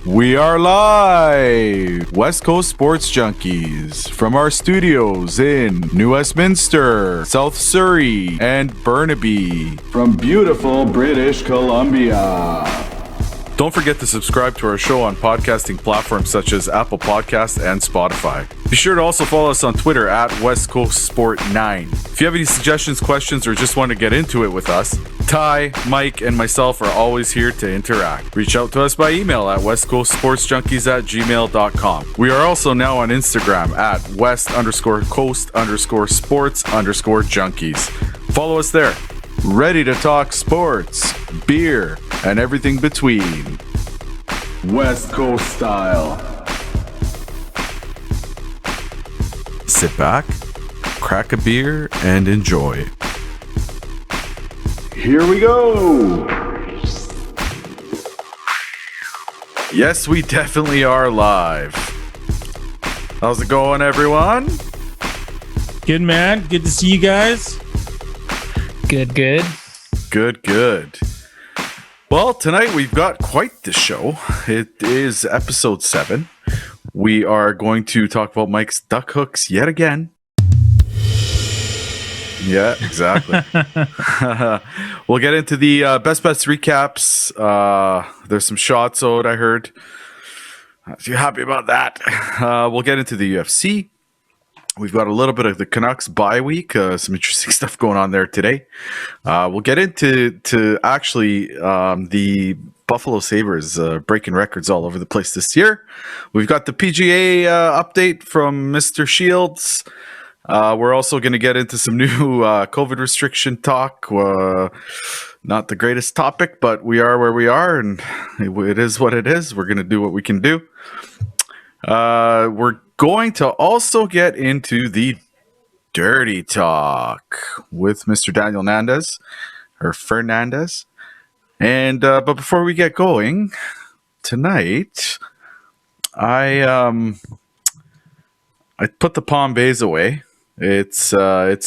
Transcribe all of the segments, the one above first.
We are live! West Coast Sports Junkies from our studios in New Westminster, South Surrey, and Burnaby. From beautiful British Columbia. Don't forget to subscribe to our show on podcasting platforms such as Apple Podcasts and Spotify. Be sure to also follow us on Twitter at West Coast Sport 9. If you have any suggestions, questions, or just want to get into it with us, Ty, Mike, and myself are always here to interact. Reach out to us by email at westcoastsportsjunkies@gmail.com. We are also now on Instagram at west_coast_sports_junkies. Follow us there. Ready to talk sports, beer, and everything between. West Coast style. Sit back, crack a beer, and enjoy. Here we go! Yes, we definitely are live. How's it going, everyone? Good, man. Good to see you guys. Good. Well, tonight we've got quite the show. It is episode 7. We are going to talk about Mike's duck hooks yet again. Yeah, exactly. We'll get into the best bets recaps. There's some shots out, I heard. Not too happy about that. We'll get into the UFC. We've got a little bit of the Canucks bye week. Some interesting stuff going on there today. We'll get into the Buffalo Sabres breaking records all over the place this year. We've got the PGA update from Mr. Shields. We're also going to get into some new COVID restriction talk. Not the greatest topic, but we are where we are, and it is what it is. We're going to do what we can do. We're going to also get into the dirty talk with Mr. Daniel Fernandez. And but before we get going tonight, I put the Palm Bays away. It's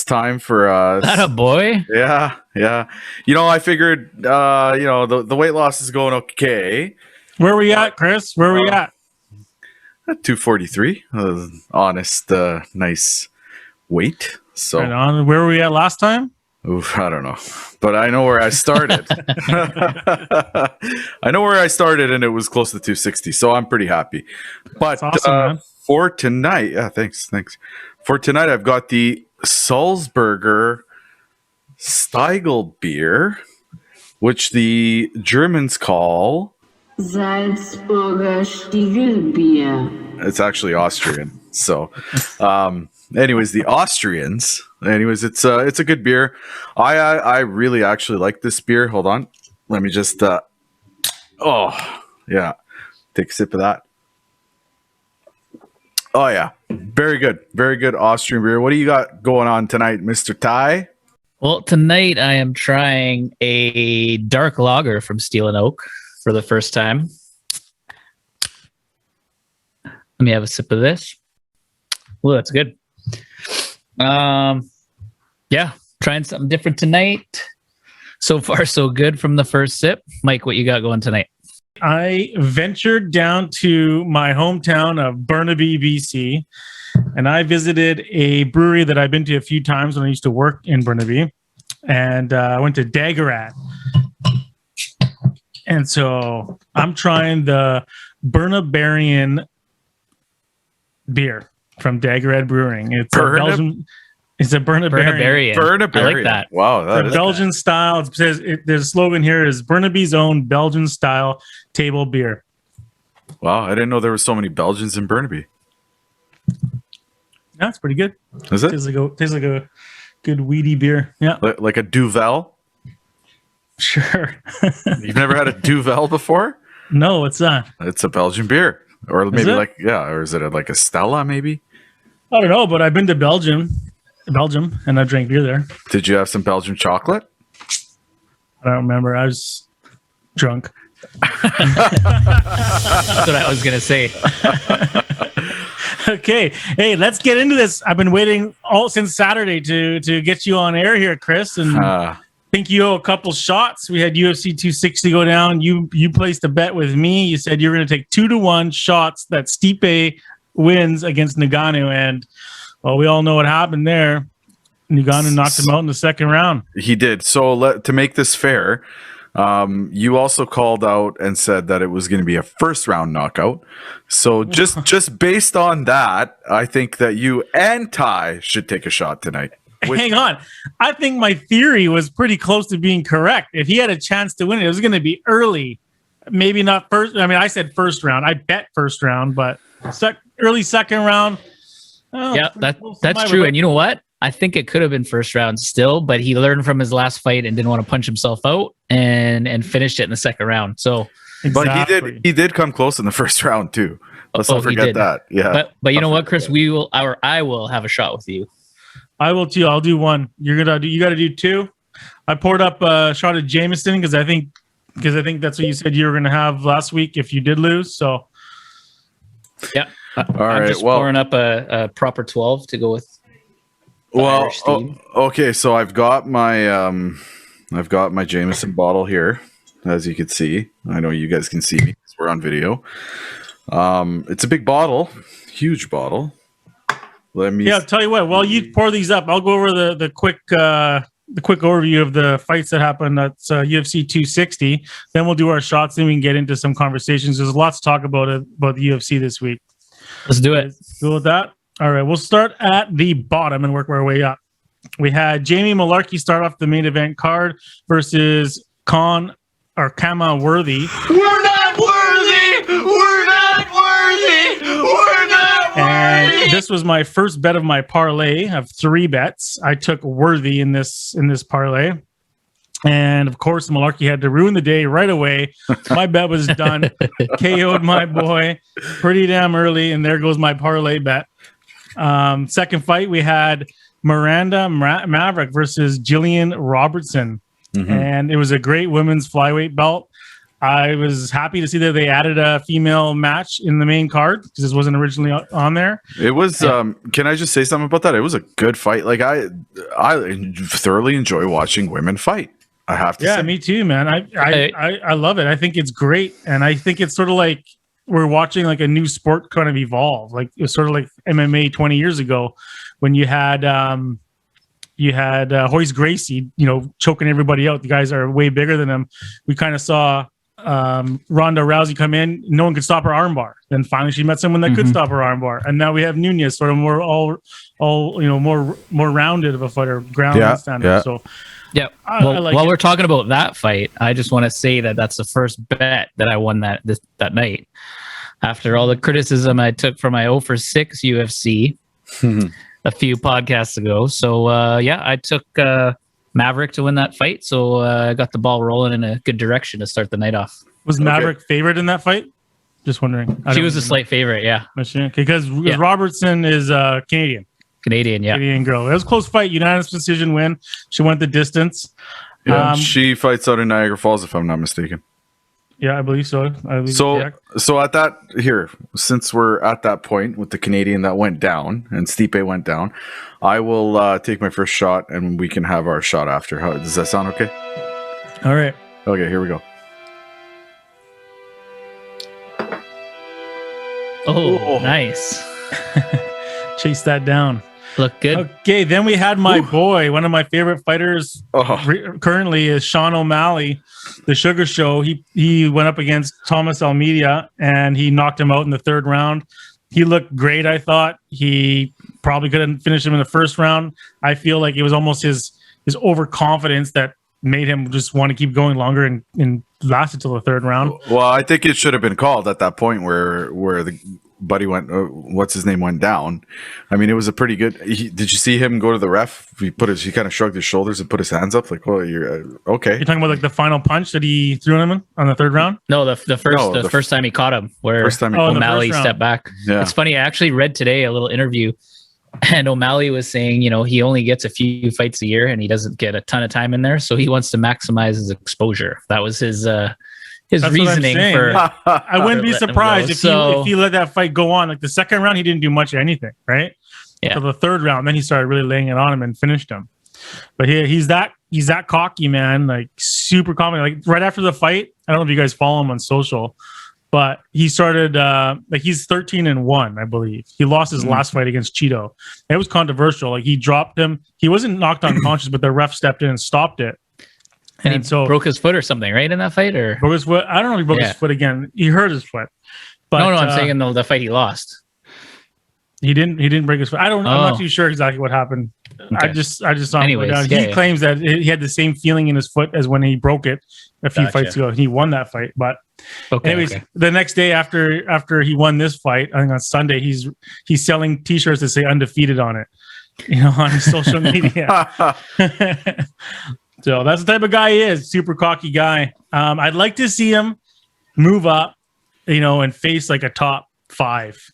time for That a boy? Yeah. You know, I figured the weight loss is going okay. Where we at, Chris? Where we at? 243, honest, nice weight. So, right on. Where were we at last time? Oof, I don't know, but I know where I started. And it was close to 260. So I'm pretty happy. But That's awesome, man. For tonight, thanks. For tonight, I've got the Salzburger Stiegel beer, which the Germans call Salzburger Stiegelbier. It's actually Austrian. So, anyways, the Austrians. Anyways, it's a good beer. I really actually like this beer. Hold on, let me just. Take a sip of that. Oh yeah, very good Austrian beer. What do you got going on tonight, Mr. Ty? Well, tonight I am trying a dark lager from Steel and Oak for the first time. Let me have a sip of this. Well, that's good. Trying something different tonight. So far, so good from the first sip. Mike, what you got going tonight? I ventured down to my hometown of Burnaby, BC, and I visited a brewery that I've been to a few times when I used to work in Burnaby, and I went to Daggerat. And so I'm trying the Bernabarian beer from Daggerat Brewing. It's a Belgian. It's a Bernabarian. I like that. Wow, that is Belgian style. It says there's a slogan here is Burnaby's own Belgian style table beer. Wow, I didn't know there were so many Belgians in Burnaby. That's pretty good. Is it? Tastes like a good weedy beer. Yeah, Like a Duvel? sure. You've never had a Duvel before? No, what's that? It's a Belgian beer, or maybe it? or is it like a Stella? Maybe. I don't know, but I've been to Belgium, and I drank beer there. Did you have some Belgian chocolate? I don't remember. I was drunk. That's what I was going to say. Okay. Hey, let's get into this. I've been waiting all since Saturday to get you on air here, Chris. And think you owe a couple shots. We had UFC 260 go down. You placed a bet with me. You said you were going to take 2-1 shots that Stipe wins against Ngannou, and well, we all know what happened there. Ngannou knocked him out in the second round. He did. So to make this fair, you also called out and said that it was going to be a first round knockout. So just based on that, I think that you and Ty should take a shot tonight. Hang on. I think my theory was pretty close to being correct. If he had a chance to win it, it was going to be early. Maybe not first. I mean, I said first round. I bet first round, but early second round. Yeah, that's true. And you know what? I think it could have been first round still, but he learned from his last fight and didn't want to punch himself out and finished it in the second round. So, exactly. But he did come close in the first round too. Let's not forget that. Yeah. But you know what, Chris? I will have a shot with you. I will too. I'll do one. You got to do two. I poured up a shot of Jameson because I think that's what you said you were going to have last week if you did lose. So, yeah. All I'm right. just pouring up a proper 12 to go with. Okay. So I've got my Jameson bottle here, as you can see. I know you guys can see me because we're on video. It's a big bottle, huge bottle. I'll tell you what. While you pour these up, I'll go over the quick overview of the fights that happened at UFC 260. Then we'll do our shots, and we can get into some conversations. There's lots to talk about the UFC this week. Let's do it. Cool with that. All right, we'll start at the bottom and work our way up. We had Jamie Malarkey start off the main event card versus Kama Worthy. We're not worthy. We're not worthy. We're not worthy. And this was my first bet of my parlay of 3 bets. I took Worthy in this parlay. And of course, Malarkey had to ruin the day right away. My bet was done. KO'd my boy pretty damn early. And there goes my parlay bet. Second fight, we had Miranda Maverick versus Jillian Robertson. Mm-hmm. And it was a great women's flyweight belt. I was happy to see that they added a female match in the main card because this wasn't originally on there. It was. Can I just say something about that? It was a good fight. Like I thoroughly enjoy watching women fight. I have to say. Yeah, me too, man. I love it. I think it's great, and I think it's sort of like we're watching like a new sport kind of evolve. Like it was sort of like MMA 20 years ago when you had Hoist Gracie, choking everybody out. The guys are way bigger than him. We kind of saw Ronda Rousey come in. No one could stop her armbar. Then finally she met someone that could stop her armbar. And now we have Nunez, sort of more more rounded of a fighter, ground and standard. Yeah. So yeah. While we're talking about that fight, I just want to say that that's the first bet that I won that night. After all the criticism I took from my 0 for 6 UFC a few podcasts ago. So I took Maverick to win that fight. So I got the ball rolling in a good direction to start the night off. Was Maverick favored in that fight? Just wondering. She was a slight favorite, yeah. Because Robertson is Canadian. Canadian, yeah. Canadian girl. It was a close fight. Unanimous decision win. She went the distance. Yeah, she fights out in Niagara Falls, if I'm not mistaken. Yeah, I believe so. So at that here, since we're at that point with the Canadian that went down and Stipe went down, I will take my first shot and we can have our shot after. Does that sound okay? All right. Okay, here we go. Oh, nice. Chase that down. Look good. Okay, then we had my boy, one of my favorite fighters currently is Sean O'Malley, the Sugar Show. He went up against Thomas Almeida and he knocked him out in the 3rd round. He looked great, I thought. He probably couldn't finish him in the 1st round. I feel like it was almost his overconfidence that made him just want to keep going longer and last until the 3rd round. Well, I think it should have been called at that point where the buddy went, what's his name, went down. I mean, it was a pretty good. Did you see him go to the ref? He kind of shrugged his shoulders and put his hands up, like, "Well, you're okay." You're talking about like the final punch that he threw him on the 3rd round? No, the first time he caught him, where O'Malley stepped back. Yeah. It's funny. I actually read today a little interview, and O'Malley was saying, he only gets a few fights a year, and he doesn't get a ton of time in there, so he wants to maximize his exposure. That was his reasoning for. I wouldn't be surprised if he let that fight go on. Like the 2nd round, he didn't do much of anything, right? Yeah. So the 3rd round, then he started really laying it on him and finished him. But he's that he's that cocky, man. Like super confident. Like right after the fight, I don't know if you guys follow him on social, but he started like he's 13-1, I believe. He lost his last fight against Cheeto. It was controversial. Like he dropped him. He wasn't knocked unconscious, but the ref stepped in and stopped it. And so broke his foot or something, right, in that fight? Or broke his foot. I don't know if he broke his foot again. He hurt his foot. But no, I'm saying in the fight he lost. He didn't break his foot. I'm not too sure exactly what happened. Okay. I just saw him go down. He claims that he had the same feeling in his foot as when he broke it a few fights ago. He won that fight. But the next day after he won this fight, I think on Sunday, he's selling T-shirts that say undefeated on it, on his social media. So that's the type of guy he is. Super cocky guy. I'd like to see him move up, and face like a top 5,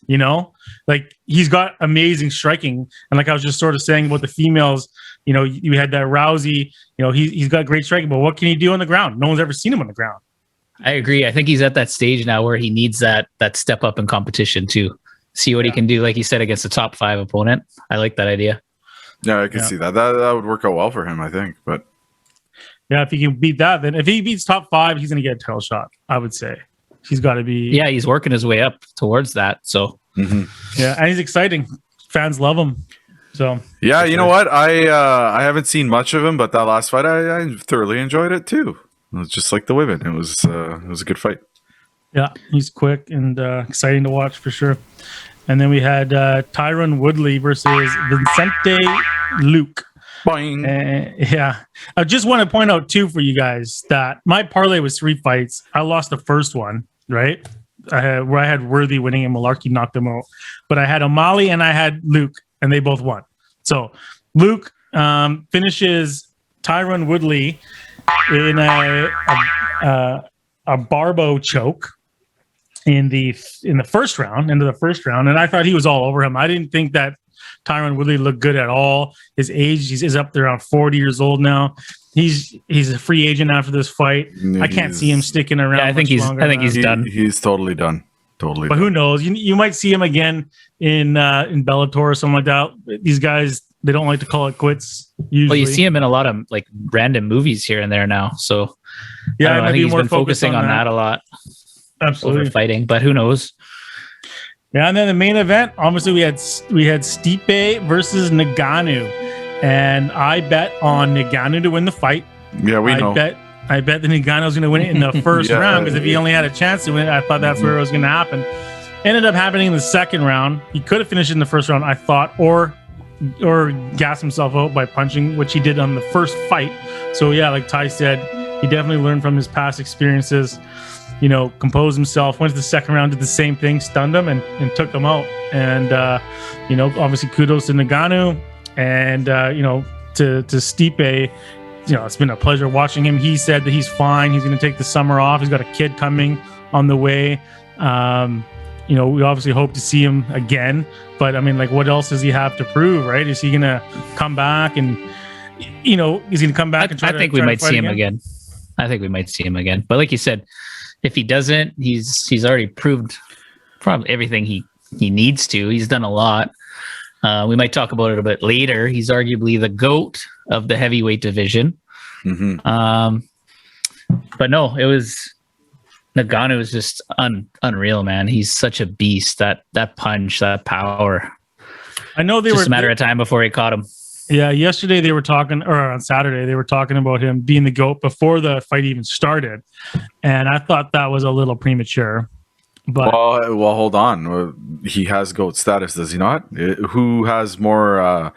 like he's got amazing striking. And like I was just sort of saying about the females, you had that Rousey, he's got great striking, but what can he do on the ground? No one's ever seen him on the ground. I agree. I think he's at that stage now where he needs that step up in competition to see what he can do, like you said, against a top 5 opponent. I like that idea. Yeah, I can see that. That would work out well for him, I think. But yeah, if he can beat that, then if he beats top 5, he's going to get a title shot, I would say. He's got to be. Yeah, he's working his way up towards that. So yeah, and he's exciting. Fans love him. So yeah, you know what? I haven't seen much of him, but that last fight, I thoroughly enjoyed it too. It was just like the women. It was a good fight. Yeah, he's quick and exciting to watch for sure. And then we had Tyron Woodley versus Vicente Luke. Yeah, I just want to point out too for you guys that my parlay was 3 fights. I lost the first one, right? Where I had Worthy winning and Malarkey knocked him out, but I had O'Malley and I had Luke, and they both won. So Luke finishes Tyron Woodley in a barbo choke in the first round, into the first round, and I thought he was all over him. I didn't think that Tyron Woodley looked good at all. His age, he's up there around 40 years old now. He's a free agent after this fight. I can't see him sticking around. Yeah, I think he's done. He's totally done. Totally. But who knows? You might see him again in Bellator or something like that. These guys, they don't like to call it quits. Usually. Well, you see him in a lot of like random movies here and there now. So yeah, I think he's been focusing on that a lot. Absolutely. Over fighting, but who knows? Yeah, and then the main event, obviously we had Stipe versus Ngannou, and I bet on Ngannou to win the fight. Yeah, I bet that Ngannou was going to win it in the first round, because if he only had a chance to win it, I thought that's where it was going to happen. Ended up happening in the second round. He could have finished in the first round, I thought, or gas himself out by punching, which he did on the first fight. So yeah, like Ty said, he definitely learned from his past experiences. Composed himself, went to the second round, did the same thing, stunned him and took him out. And, obviously kudos to Ngannou and, to Stipe. It's been a pleasure watching him. He said that he's fine. He's going to take the summer off. He's got a kid coming on the way. We obviously hope to see him again. But, what else does he have to prove, right? Is he going to come back and, is he going to come back and try I think we might see him again. I think we might see him again. But like you said, if he doesn't, he's already proved probably everything he needs to. He's done a lot. We might talk about it a bit later. He's arguably the GOAT of the heavyweight division. But no, it was Ngannou was just unreal, man. He's such a beast. That punch, that power. I know just a matter of time before he caught him. Yeah, yesterday they were talking, or on Saturday they were talking about him being the GOAT before the fight even started, and I thought that was a little premature. But well, hold on. He has GOAT status, does he not? Who has more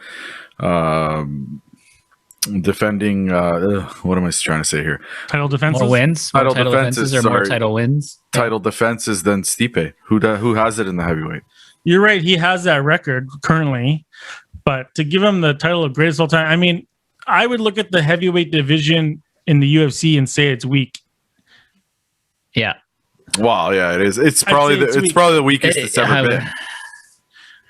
defending? What am I trying to say here? Title defenses, more wins, title defenses, or more title wins. Title defenses than Stipe. Who has it in the heavyweight? You're right. He has that record currently. But to give him the title of greatest all time, I would look at the heavyweight division in the UFC and say it's weak. Yeah. Wow. Yeah, it is. It's probably the weakest it's ever been.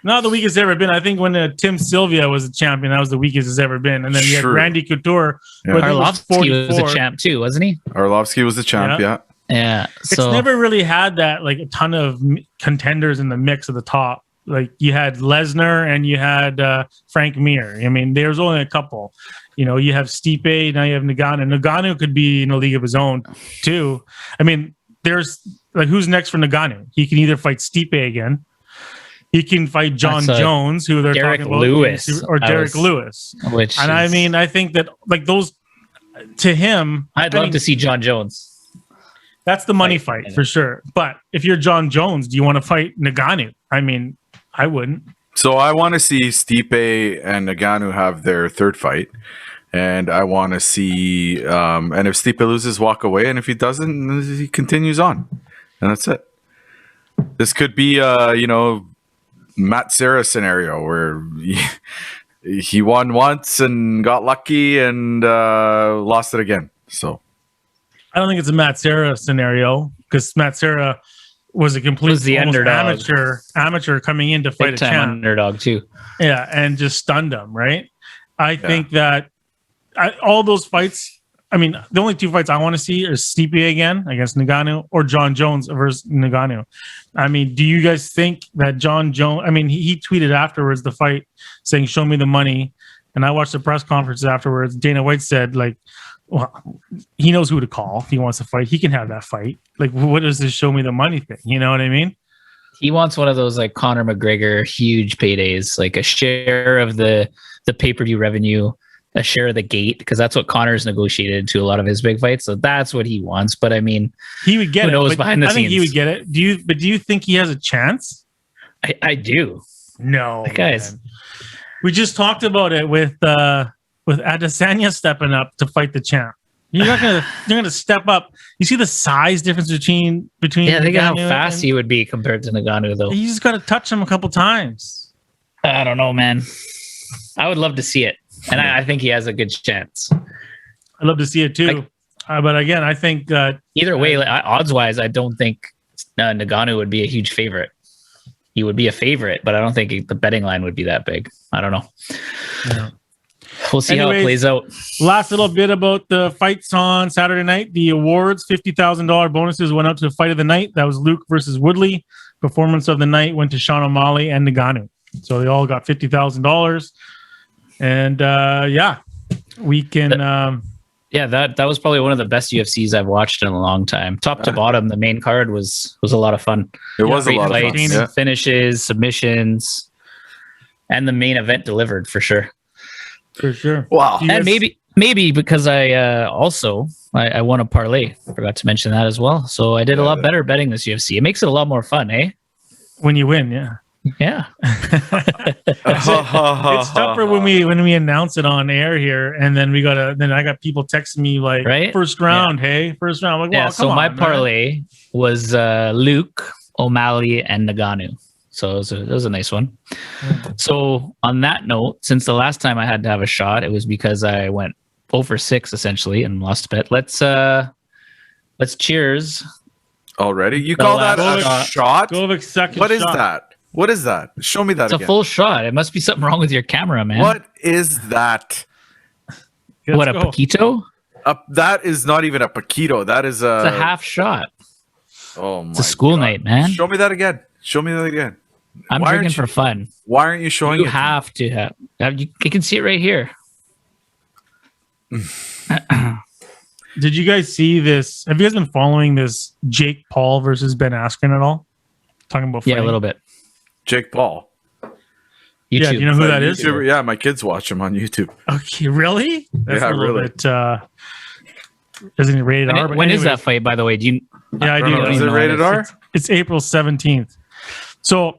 Not the weakest it's ever been. I think when Tim Sylvia was a champion, that was the weakest it's ever been. And then you had Randy Couture. Yeah. Arlovsky was a champ too, wasn't he? Arlovsky was the champ. Yeah. Yeah. It's never really had that like a ton of contenders in the mix at the top. Like you had Lesnar and you had Frank Mir. I mean, there's only a couple. You know, you have Stipe, now you have Nagano. Nagano could be in a league of his own too. I mean, there's like who's next for Nagano? He can either fight Stipe again. He can fight John Jones, who they're Derek talking about, Lewis, or Derek Lewis. I mean, I think that like those to him, I'd love to see John Jones. That's the money fight for sure. But if you're John Jones, do you want to fight Nagano? I mean, I wouldn't. So I want to see Stipe and Nagano have their third fight. And I want to see, and if Stipe loses, walk away. And if he doesn't, he continues on. And that's it. This could be, Matt Serra scenario where he won once and got lucky and lost it again. So I don't think it's a Matt Serra scenario because Matt Serra was a complete amateur coming in to fight Big a time champ. Underdog too. Yeah, and just stunned him, right? I think that all those fights, I mean, the only two fights I want to see are Stipe again against Nagano or John Jones versus Nagano. I mean, do you guys think that John Jones, I mean, he tweeted afterwards the fight saying, show me the money. And I watched the press conference afterwards. Dana White said, like, well, he knows who to call if he wants to fight. He can have that fight. Like, what is this show me the money thing? You know what I mean? He wants one of those like Conor McGregor huge paydays, like a share of the pay-per-view revenue, a share of the gate, because that's what Conor's negotiated to a lot of his big fights. So that's what he wants. But I mean, he would get who knows it. Behind the I think scenes. he would get it. Do you think he has a chance? I do. No, guys. Man. We just talked about it with Adesanya stepping up to fight the champ. You're gonna step up. You see the size difference between Yeah, think of how Ngannou fast he would be compared to Nagano, though. You just got to touch him a couple times. I don't know, man. I would love to see it, and I think he has a good chance. I'd love to see it too. But again, I think either way, odds-wise, I don't think Nagano would be a huge favorite. He would be a favorite, but I don't think the betting line would be that big. I don't know. Yeah. We'll see how it plays out. Last little bit about the fights on Saturday night. The awards, $50,000 bonuses went out to the fight of the night. That was Luke versus Woodley. Performance of the night went to Sean O'Malley and Nagano. So they all got $50,000. And we can... that was probably one of the best UFCs I've watched in a long time. Top to bottom, the main card was a lot of fun. It was a lot of fun. Yeah. Finishes, submissions, and the main event delivered for sure. For sure. Wow. And maybe because I won a parlay. Forgot to mention that as well. So I did a lot better betting this UFC. It makes it a lot more fun, eh? When you win, yeah. Yeah. It's tougher when we announce it on air here, and then I got people texting me like, first round, hey, first round. I'm like, well, come on, my parlay was Luke, O'Malley, and Nagano. So it was a nice one. So on that note, since the last time I had to have a shot, it was because I went 0 for 6 essentially and lost a bet. Let's cheers. Already? You call that a shot? Go with second What shot. is that? What is that? Show me that It's again. a full shot. It must be something wrong with your camera, man. What is that? What, a Paquito? That is not even a Paquito. That is It's a half shot. Oh my! It's a school night, man. Show me that again. I'm drinking for fun. Why aren't you showing it? You have to have. You can see it right here. Did you guys see this? Have you guys been following this Jake Paul versus Ben Askren at all? Talking about fighting? Yeah, a little bit. Jake Paol. YouTube. Yeah, do you know who that is? Yeah, my kids watch him on YouTube. Okay, really? That's Yeah, a little really. bit, isn't it rated R? But When is anyways. that fight, by the way? Do you? Yeah, I do. Is it rated R? It's April 17th. So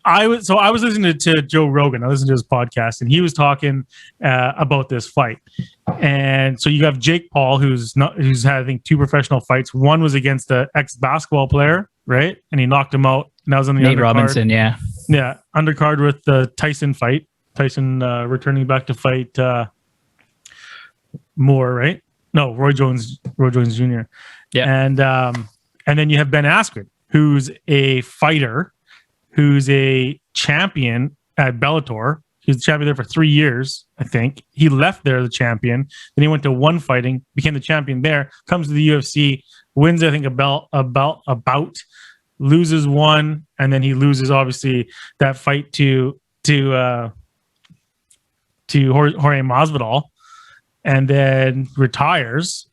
I was listening to Joe Rogan. I listened to his podcast, and he was talking about this fight. And so you have Jake Paul, who's had I think 2 professional fights. One was against the ex-basketball player, right? And he knocked him out. And that was on the Nate undercard. Robinson, yeah. Yeah, undercard with the Tyson fight. Tyson returning back to fight Moore, right? No, Roy Jones Jr. Yeah. And then you have Ben Askren, who's a fighter, who's a champion at Bellator. He was the champion there for 3 years, I think. He left there the champion. Then he went to One Fighting, became the champion there, comes to the UFC, wins, I think, a bout loses one, and then he loses obviously that fight to Jorge Masvidal, and then retires.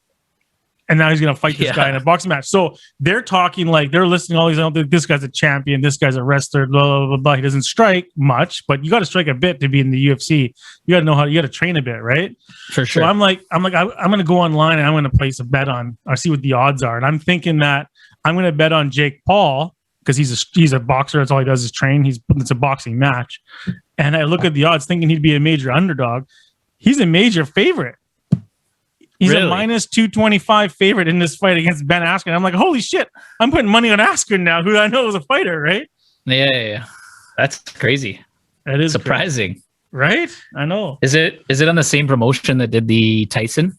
And now he's going to fight this guy in a boxing match. So they're talking like they're listing all these. This guy's a champion. This guy's a wrestler. Blah blah blah blah. He doesn't strike much, but you got to strike a bit to be in the UFC. You got to know how. You got to train a bit, right? For sure. So I'm going to go online and I'm going to place a bet on. I see what the odds are, and I'm thinking that I'm going to bet on Jake Paul because he's a boxer. That's all he does is train. It's a boxing match, and I look at the odds, thinking he'd be a major underdog. He's a major favorite. He's a minus 225 favorite in this fight against Ben Askren. I'm like, holy shit! I'm putting money on Askren now, who I know is a fighter, right? Yeah. That's crazy. That is surprising, crazy. Right? I know. Is it on the same promotion that did the Tyson?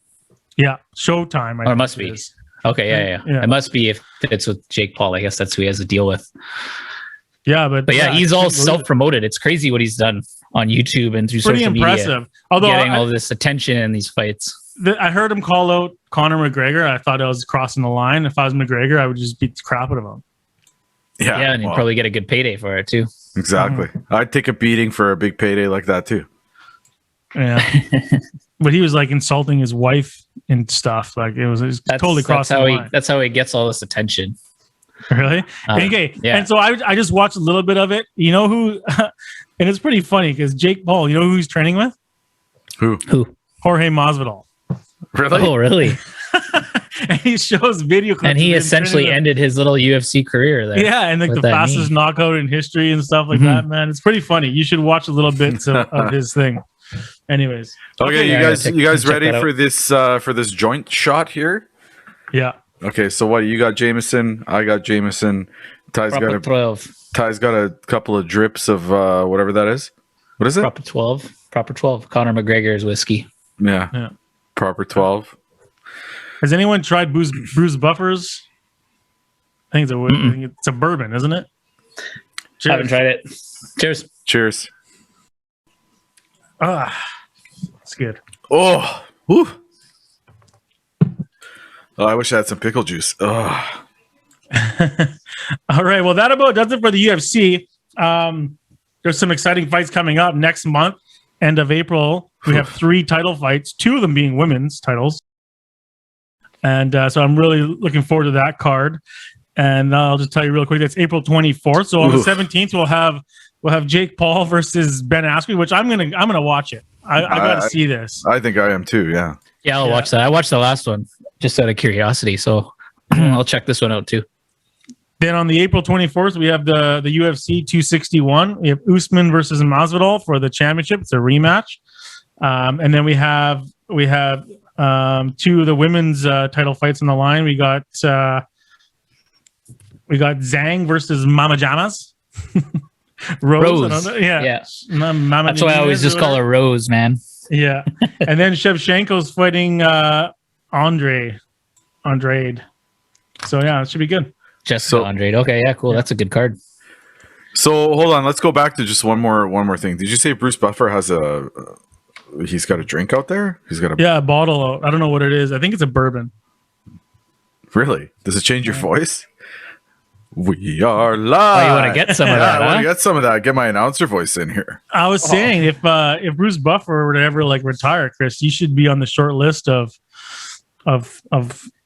Yeah, Showtime. Or it must be. Okay, yeah. It must be if it's with Jake Paul. I guess that's who he has to deal with. Yeah, but yeah, he's all self-promoted. It's crazy what he's done on YouTube and through pretty social impressive. media. Although getting all this attention in these fights. I heard him call out Conor McGregor. I thought I was crossing the line. If I was McGregor, I would just beat the crap out of him. Yeah, and you'd probably get a good payday for it too. Exactly. I'd take a beating for a big payday like that too. Yeah. But he was like insulting his wife and stuff. Like it was totally crossing the line. That's how he gets all this attention. Really? Okay. Yeah. And so I just watched a little bit of it. You know who? And it's pretty funny because Jake Paul, you know who he's training with? Who? Jorge Masvidal. Really? Oh, really? And he shows video clips. And he essentially ended his little UFC career there. Yeah, and like the fastest knockout in history and stuff like that, man. It's pretty funny. You should watch a little bit of his thing. Anyways. Okay, you guys ready for this joint shot here? Yeah. Okay, so what? You got Jameson, I got Jameson. Ty's got a couple of drips of whatever that is. What is it? Proper 12. Conor McGregor's whiskey. Yeah. Proper 12. Has anyone tried Bruce Buffer's? I think it's a bourbon, isn't it? Cheers. I haven't tried it. Cheers. It's good. Oh, whew. Oh, I wish I had some pickle juice. Oh. All right. Well, that about does it for the UFC. There's some exciting fights coming up next month. End of April, we have 3 title fights, 2 of them being women's titles. And so I'm really looking forward to that card. And I'll just tell you real quick, that's April 24th. So on the 17th, we'll have Jake Paul versus Ben Askren, which I'm gonna watch it. I got to see this. I think I am too. Yeah. Yeah, I'll watch that. I watched the last one just out of curiosity, so I'll check this one out too. Then on the April 24th, we have the UFC 261. We have Usman versus Masvidal for the championship. It's a rematch. And then we have 2 of the women's title fights on the line. We got Zhang versus Mama Jamas. Rose. Yeah. Mama That's why I always just call her Rose, man. Yeah. And then Shevchenko's fighting Andrade. So yeah, it should be good. Jessica Andrade. Okay, yeah, cool. Yeah. That's a good card. So hold on, let's go back to just one more thing. Did you say Bruce Buffer has he's got a drink out there? He's got a bottle. I don't know what it is. I think it's a bourbon. Really? Does it change your voice? We are live. Oh, you want to get some of that? I want to get some of that. Get my announcer voice in here. I was saying if Bruce Buffer were to ever retire, Chris, you should be on the short list of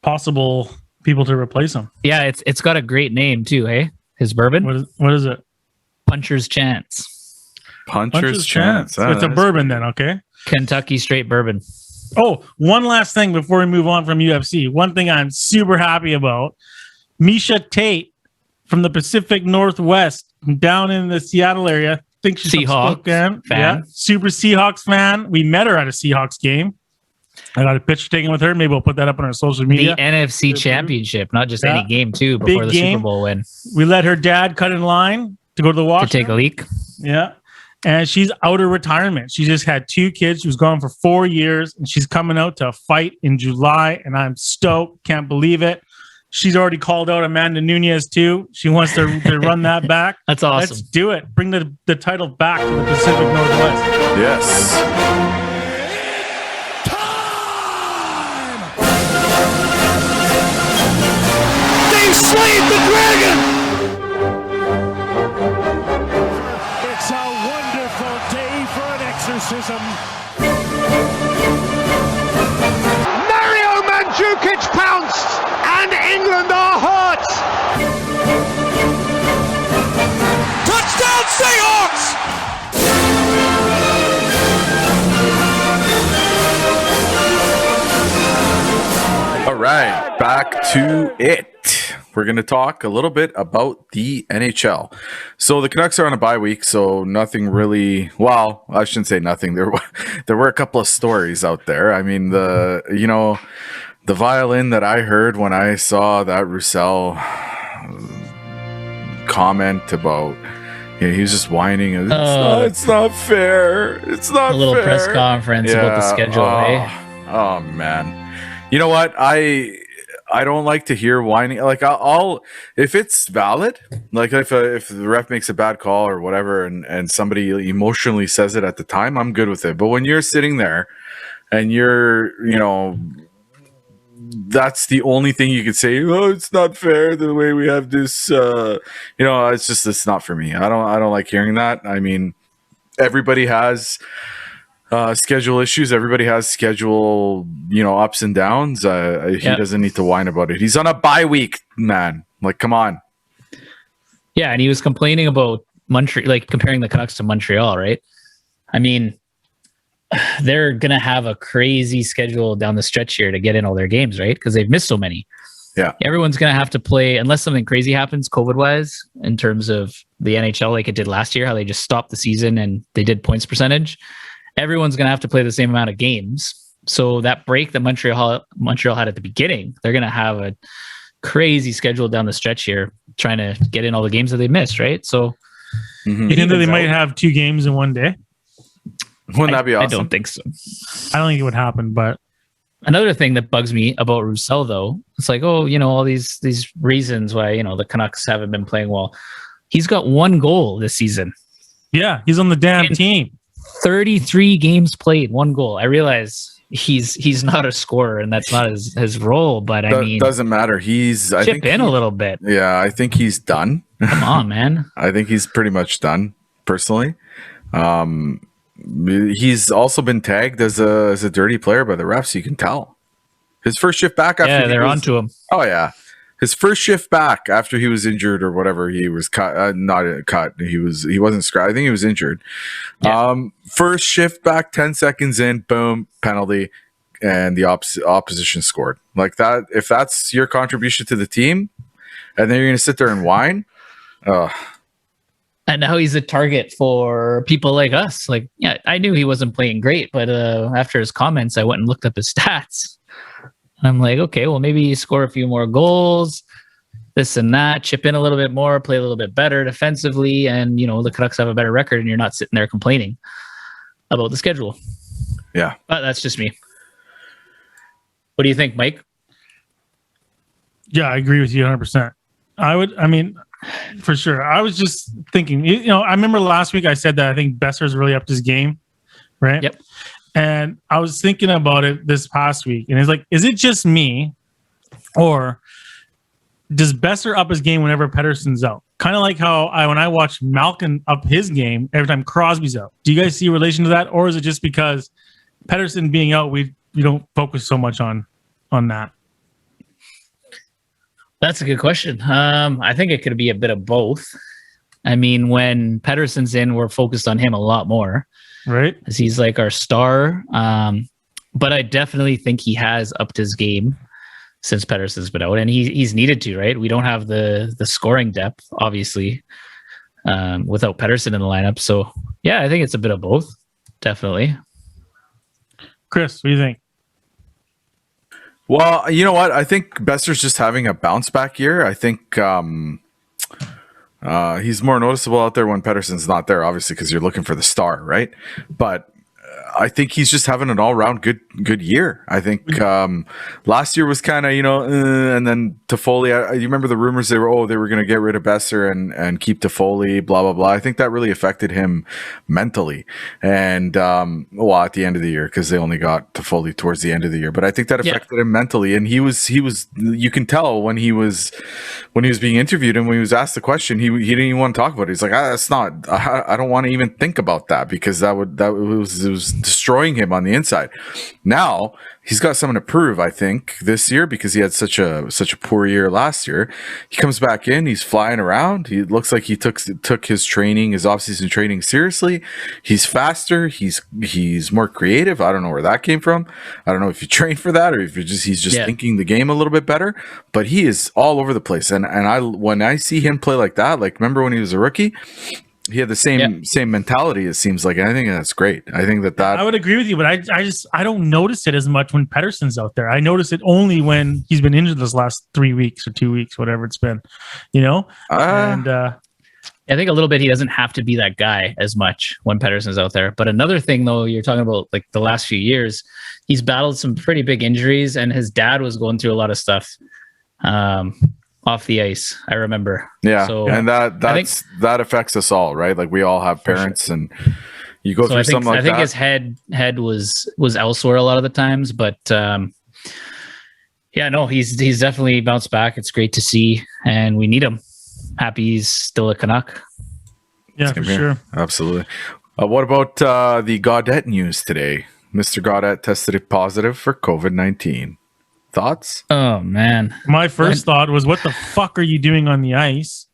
possible people to replace him. Yeah, it's got a great name too, hey? His bourbon? What is it? Puncher's Chance. Puncher's Chance. So it's a bourbon then, okay? Kentucky straight bourbon. Oh, one last thing before we move on from UFC. One thing I'm super happy about. Misha Tate from the Pacific Northwest down in the Seattle area. I think she's Seahawks fan. Yeah, super Seahawks fan. We met her at a Seahawks game. I got a picture taken with her. Maybe we'll put that up on our social media. The NFC Championship, not just any game too, before the Super Bowl win. We let her dad cut in line to go to the washroom. To take a leak. Yeah. And she's out of retirement. She just had 2 kids. She was gone for 4 years, and she's coming out to fight in July, and I'm stoked. Can't believe it. She's already called out Amanda Nunes too. She wants to run that back. That's awesome. Let's do it. Bring the title back to the Pacific Northwest. Yes. Slayed the dragon! Mario Mandzukic pounced, and England are hurt. Touchdown Seahawks! All right, back to it. We're going to talk a little bit about the NHL. So the Canucks are on a bye week, so nothing really. Well, I shouldn't say nothing. There were a couple of stories out there. I mean, the violin that I heard when I saw that Roussel comment about. He was just whining. It's not fair. It's not A little fair. press conference about the schedule, Oh man. You know what? I don't like to hear whining. Like I'll if it's valid, like if the ref makes a bad call or whatever, and somebody emotionally says it at the time, I'm good with it. But when you're sitting there and that's the only thing you could say. Oh, it's not fair the way we have this. It's not for me. I don't like hearing that. I mean, everybody has schedule issues. Everybody has schedule, ups and downs. He doesn't need to whine about it. He's on a bye week, man. Like, come on. Yeah, and he was complaining about Montreal, like comparing the Canucks to Montreal, right? I mean, they're gonna have a crazy schedule down the stretch here to get in all their games, right? Because they've missed so many. Yeah, everyone's gonna have to play unless something crazy happens, COVID-wise, in terms of the NHL, like it did last year, how they just stopped the season and they did points percentage. Everyone's going to have to play the same amount of games. So that break that Montreal had at the beginning, they're going to have a crazy schedule down the stretch here, trying to get in all the games that they missed, right? So you think that they might have 2 games in one day? Wouldn't that be awesome? I don't think so. I don't think it would happen, but another thing that bugs me about Roussel, though, it's like, all these reasons why, the Canucks haven't been playing well. He's got 1 goal this season. Yeah, he's on the damn team. 33 games played, 1 goal. I realize he's not a scorer and that's not his role, but I mean, doesn't matter. I think a little bit. Yeah, I think he's done. Come on, man. I think he's pretty much done. Personally, he's also been tagged as a dirty player by the refs. You can tell. His first shift back after they're onto him. Oh yeah. His first shift back after he was injured or whatever, he was cut. Not cut. He wasn't scratched. I think he was injured. Yeah. First shift back, 10 seconds in, boom, penalty, and the opposition scored. Like that. If that's your contribution to the team, and then you're going to sit there and whine. And now he's a target for people like us. Like, yeah, I knew he wasn't playing great, but after his comments, I went and looked up his stats. I'm like, okay, well, maybe you score a few more goals, this and that, chip in a little bit more, play a little bit better defensively, and, the Canucks have a better record, and you're not sitting there complaining about the schedule. Yeah. But that's just me. What do you think, Mike? Yeah, I agree with you 100%. For sure. I was just thinking, I remember last week I said that I think Besser's really upped his game, right? Yep. And I was thinking about it this past week, and it's like, is it just me, or does Besser up his game whenever Pettersson's out? Kind of like how when I watch Malkin up his game every time Crosby's out. Do you guys see a relation to that, or is it just because Pettersson being out, we don't focus so much on that? That's a good question. I think it could be a bit of both. I mean, when Pettersson's in, we're focused on him a lot more. Right. Because he's like our star. But I definitely think he has upped his game since Pettersson's been out. And he's needed to, right? We don't have the scoring depth, obviously, without Pettersson in the lineup. So, yeah, I think it's a bit of both. Definitely. Chris, what do you think? Well, you know what? I think Besser's just having a bounce back year. I think he's more noticeable out there when Pettersson's not there, obviously, because you're looking for the star, right? But I think he's just having an all-around good year. I think last year was kind of, and then Toffoli, you remember the rumors they were going to get rid of Besser and keep Toffoli, blah, blah, blah. I think that really affected him mentally. And, at the end of the year, because they only got Toffoli towards the end of the year. But I think that affected him mentally. And he was, you can tell when he was being interviewed and when he was asked the question, he didn't even want to talk about it. He's like, that's not, I don't want to even think about that, because it was destroying him on the inside. Now he's got something to prove, I think, this year, because he had such a poor year last year. He comes back in, he's flying around. He looks like he took his training, his offseason training seriously. He's faster. He's more creative. I don't know where that came from. I don't know if you trained for that or if he's just thinking the game a little bit better. But he is all over the place. And when I see him play like that, like remember when he was a rookie, he had the same mentality, it seems like. And I think that's great. I think that I would agree with you, but I don't notice it as much when Pettersson's out there. I notice it only when he's been injured this last 3 weeks or 2 weeks, whatever it's been, I think a little bit he doesn't have to be that guy as much when Pettersson's out there. But another thing, though, you're talking about like the last few years, he's battled some pretty big injuries, and his dad was going through a lot of stuff off the ice, I remember. Yeah, so and that affects us all, right? Like we all have parents, and you go through something like that. I think his head was elsewhere a lot of the times, but he's definitely bounced back. It's great to see, and we need him. Happy he's still a Canuck. Yeah, for sure. Absolutely. What about the Gaudette news today? Mr. Gaudette tested positive for COVID-19. Thoughts? Oh, man. My first thought was, what the fuck are you doing on the ice?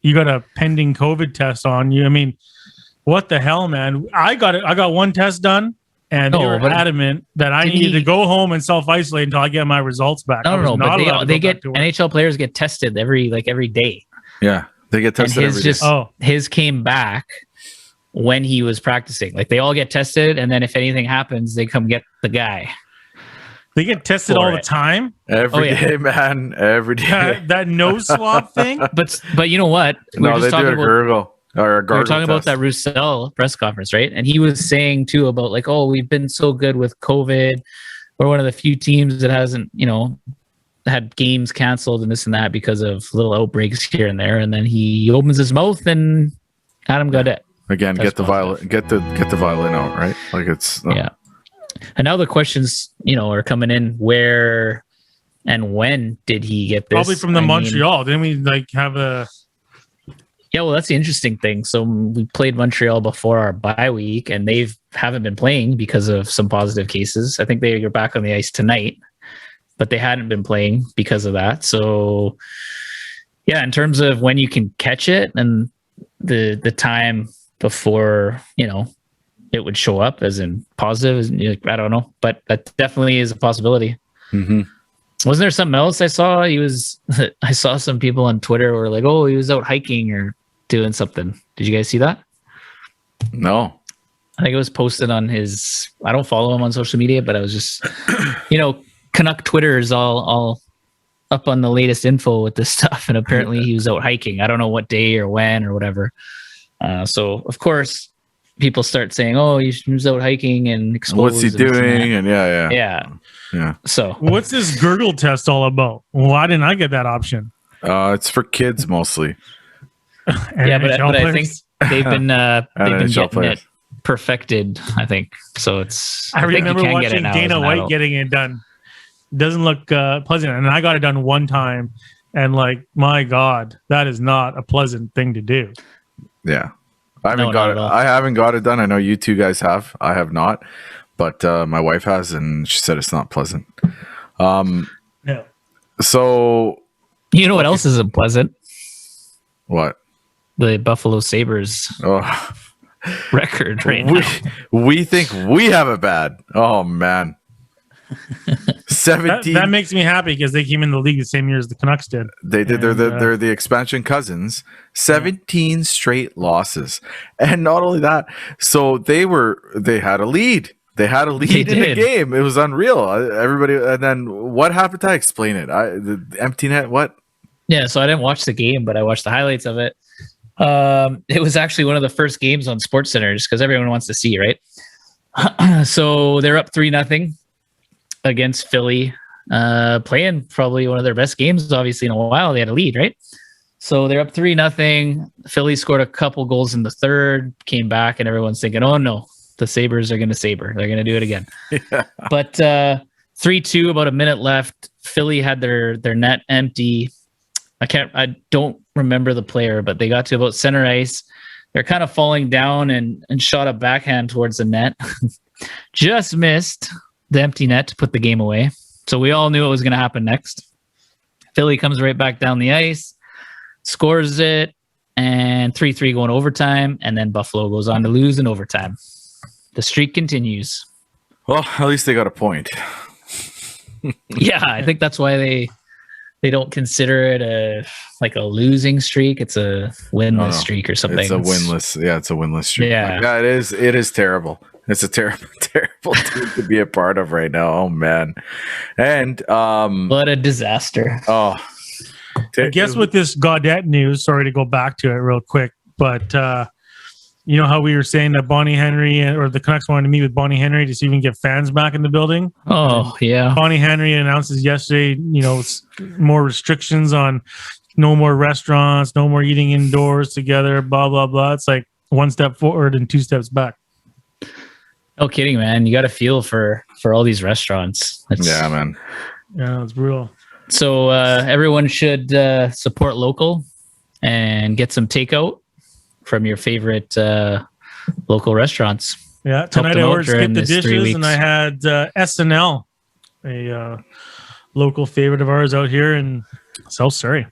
You got a pending COVID test on you. I mean, what the hell, man? I got one test done, and they were adamant that I needed to go home and self-isolate until I get my results back. No, but they get NHL players get tested every day. Yeah, they get tested every day. His came back when he was practicing. Like, they all get tested, and then if anything happens, they come get the guy. They get tested all the time? Every day, man. Every day. That nose swab thing? But you know what? No, they do a gargle. We were talking about that Roussel press conference, right? And he was saying, too, about like, we've been so good with COVID. We're one of the few teams that hasn't, had games canceled and this and that because of little outbreaks here and there. And then he opens his mouth and Adam Gaudette. Again, get the violin out, right? Like it's... Yeah. And now the questions, are coming in. Where and when did he get this? Probably from Montreal. Didn't we have a... Yeah, well, that's the interesting thing. So we played Montreal before our bye week, and they haven't been playing because of some positive cases. I think they are back on the ice tonight, but they hadn't been playing because of that. So, yeah, in terms of when you can catch it and the time before, it would show up as in positive, I don't know, but that definitely is a possibility. Mm-hmm. Wasn't there something else I saw? I saw some people on Twitter were like, he was out hiking or doing something. Did you guys see that? No. I think it was posted on I don't follow him on social media, but I was just, Canuck Twitter is all up on the latest info with this stuff. And apparently he was out hiking. I don't know what day or when or whatever. So of course people start saying, he was out hiking and exposed. What's he doing? And yeah. So what's this gurgle test all about? Why didn't I get that option? It's for kids mostly. Yeah, but I think they've been getting it perfected, I think. So I remember watching Dana White getting it done. Doesn't look pleasant. And I got it done one time, and my God, that is not a pleasant thing to do. Yeah. I haven't got it done. I know you two guys have. I have not. But my wife has, and she said it's not pleasant. No. So you know what else isn't pleasant? What? The Buffalo Sabres record right now. We think we have it bad. Oh man. 17. That makes me happy because they came in the league the same year as the Canucks did. They did. They're the expansion cousins. 17 straight losses, and not only that. So they had a lead. They had a lead in the game. It was unreal. Everybody. And then what happened? I explain it. The empty net. What? Yeah. So I didn't watch the game, but I watched the highlights of it. It was actually one of the first games on SportsCenter because everyone wants to see, right? So they're up 3-0 against Philly, playing probably one of their best games, obviously, in a while. They had a lead, right? So they're up 3-0. Philly scored a couple goals in the third, came back, and everyone's thinking, oh no, the Sabres are going to saber. They're going to do it again. Yeah. But 3-2, about a minute left. Philly had their net empty. I don't remember the player, but they got to about center ice. They're kind of falling down and shot a backhand towards the net. just missed the empty net to put the game away. So we all knew what was going to happen next. Philly comes right back down the ice, scores it, and 3-3 going overtime, and then Buffalo goes on to lose in overtime. The streak continues. Well, at least they got a point. Yeah, I think that's why they don't consider it a losing streak. It's a winless streak or something. It's a winless streak. Yeah. It is terrible. It's a terrible, terrible team to be a part of right now. Oh man. And what a disaster. Oh, I guess with this Gaudette news, sorry to go back to it real quick, but you know how we were saying that Bonnie Henry or the Canucks wanted to meet with Bonnie Henry to see if we can get fans back in the building? Oh, yeah. Bonnie Henry announces yesterday, more restrictions on no more restaurants, no more eating indoors together, blah, blah, blah. It's like one step forward and two steps back. No kidding, man. You got to feel for all these restaurants. Yeah, man. Yeah, it's brutal. So everyone should support local and get some takeout from your favorite local restaurants. Yeah, tonight I ordered Skip the Dishes, and I had SNL, a local favorite of ours out here in South Surrey.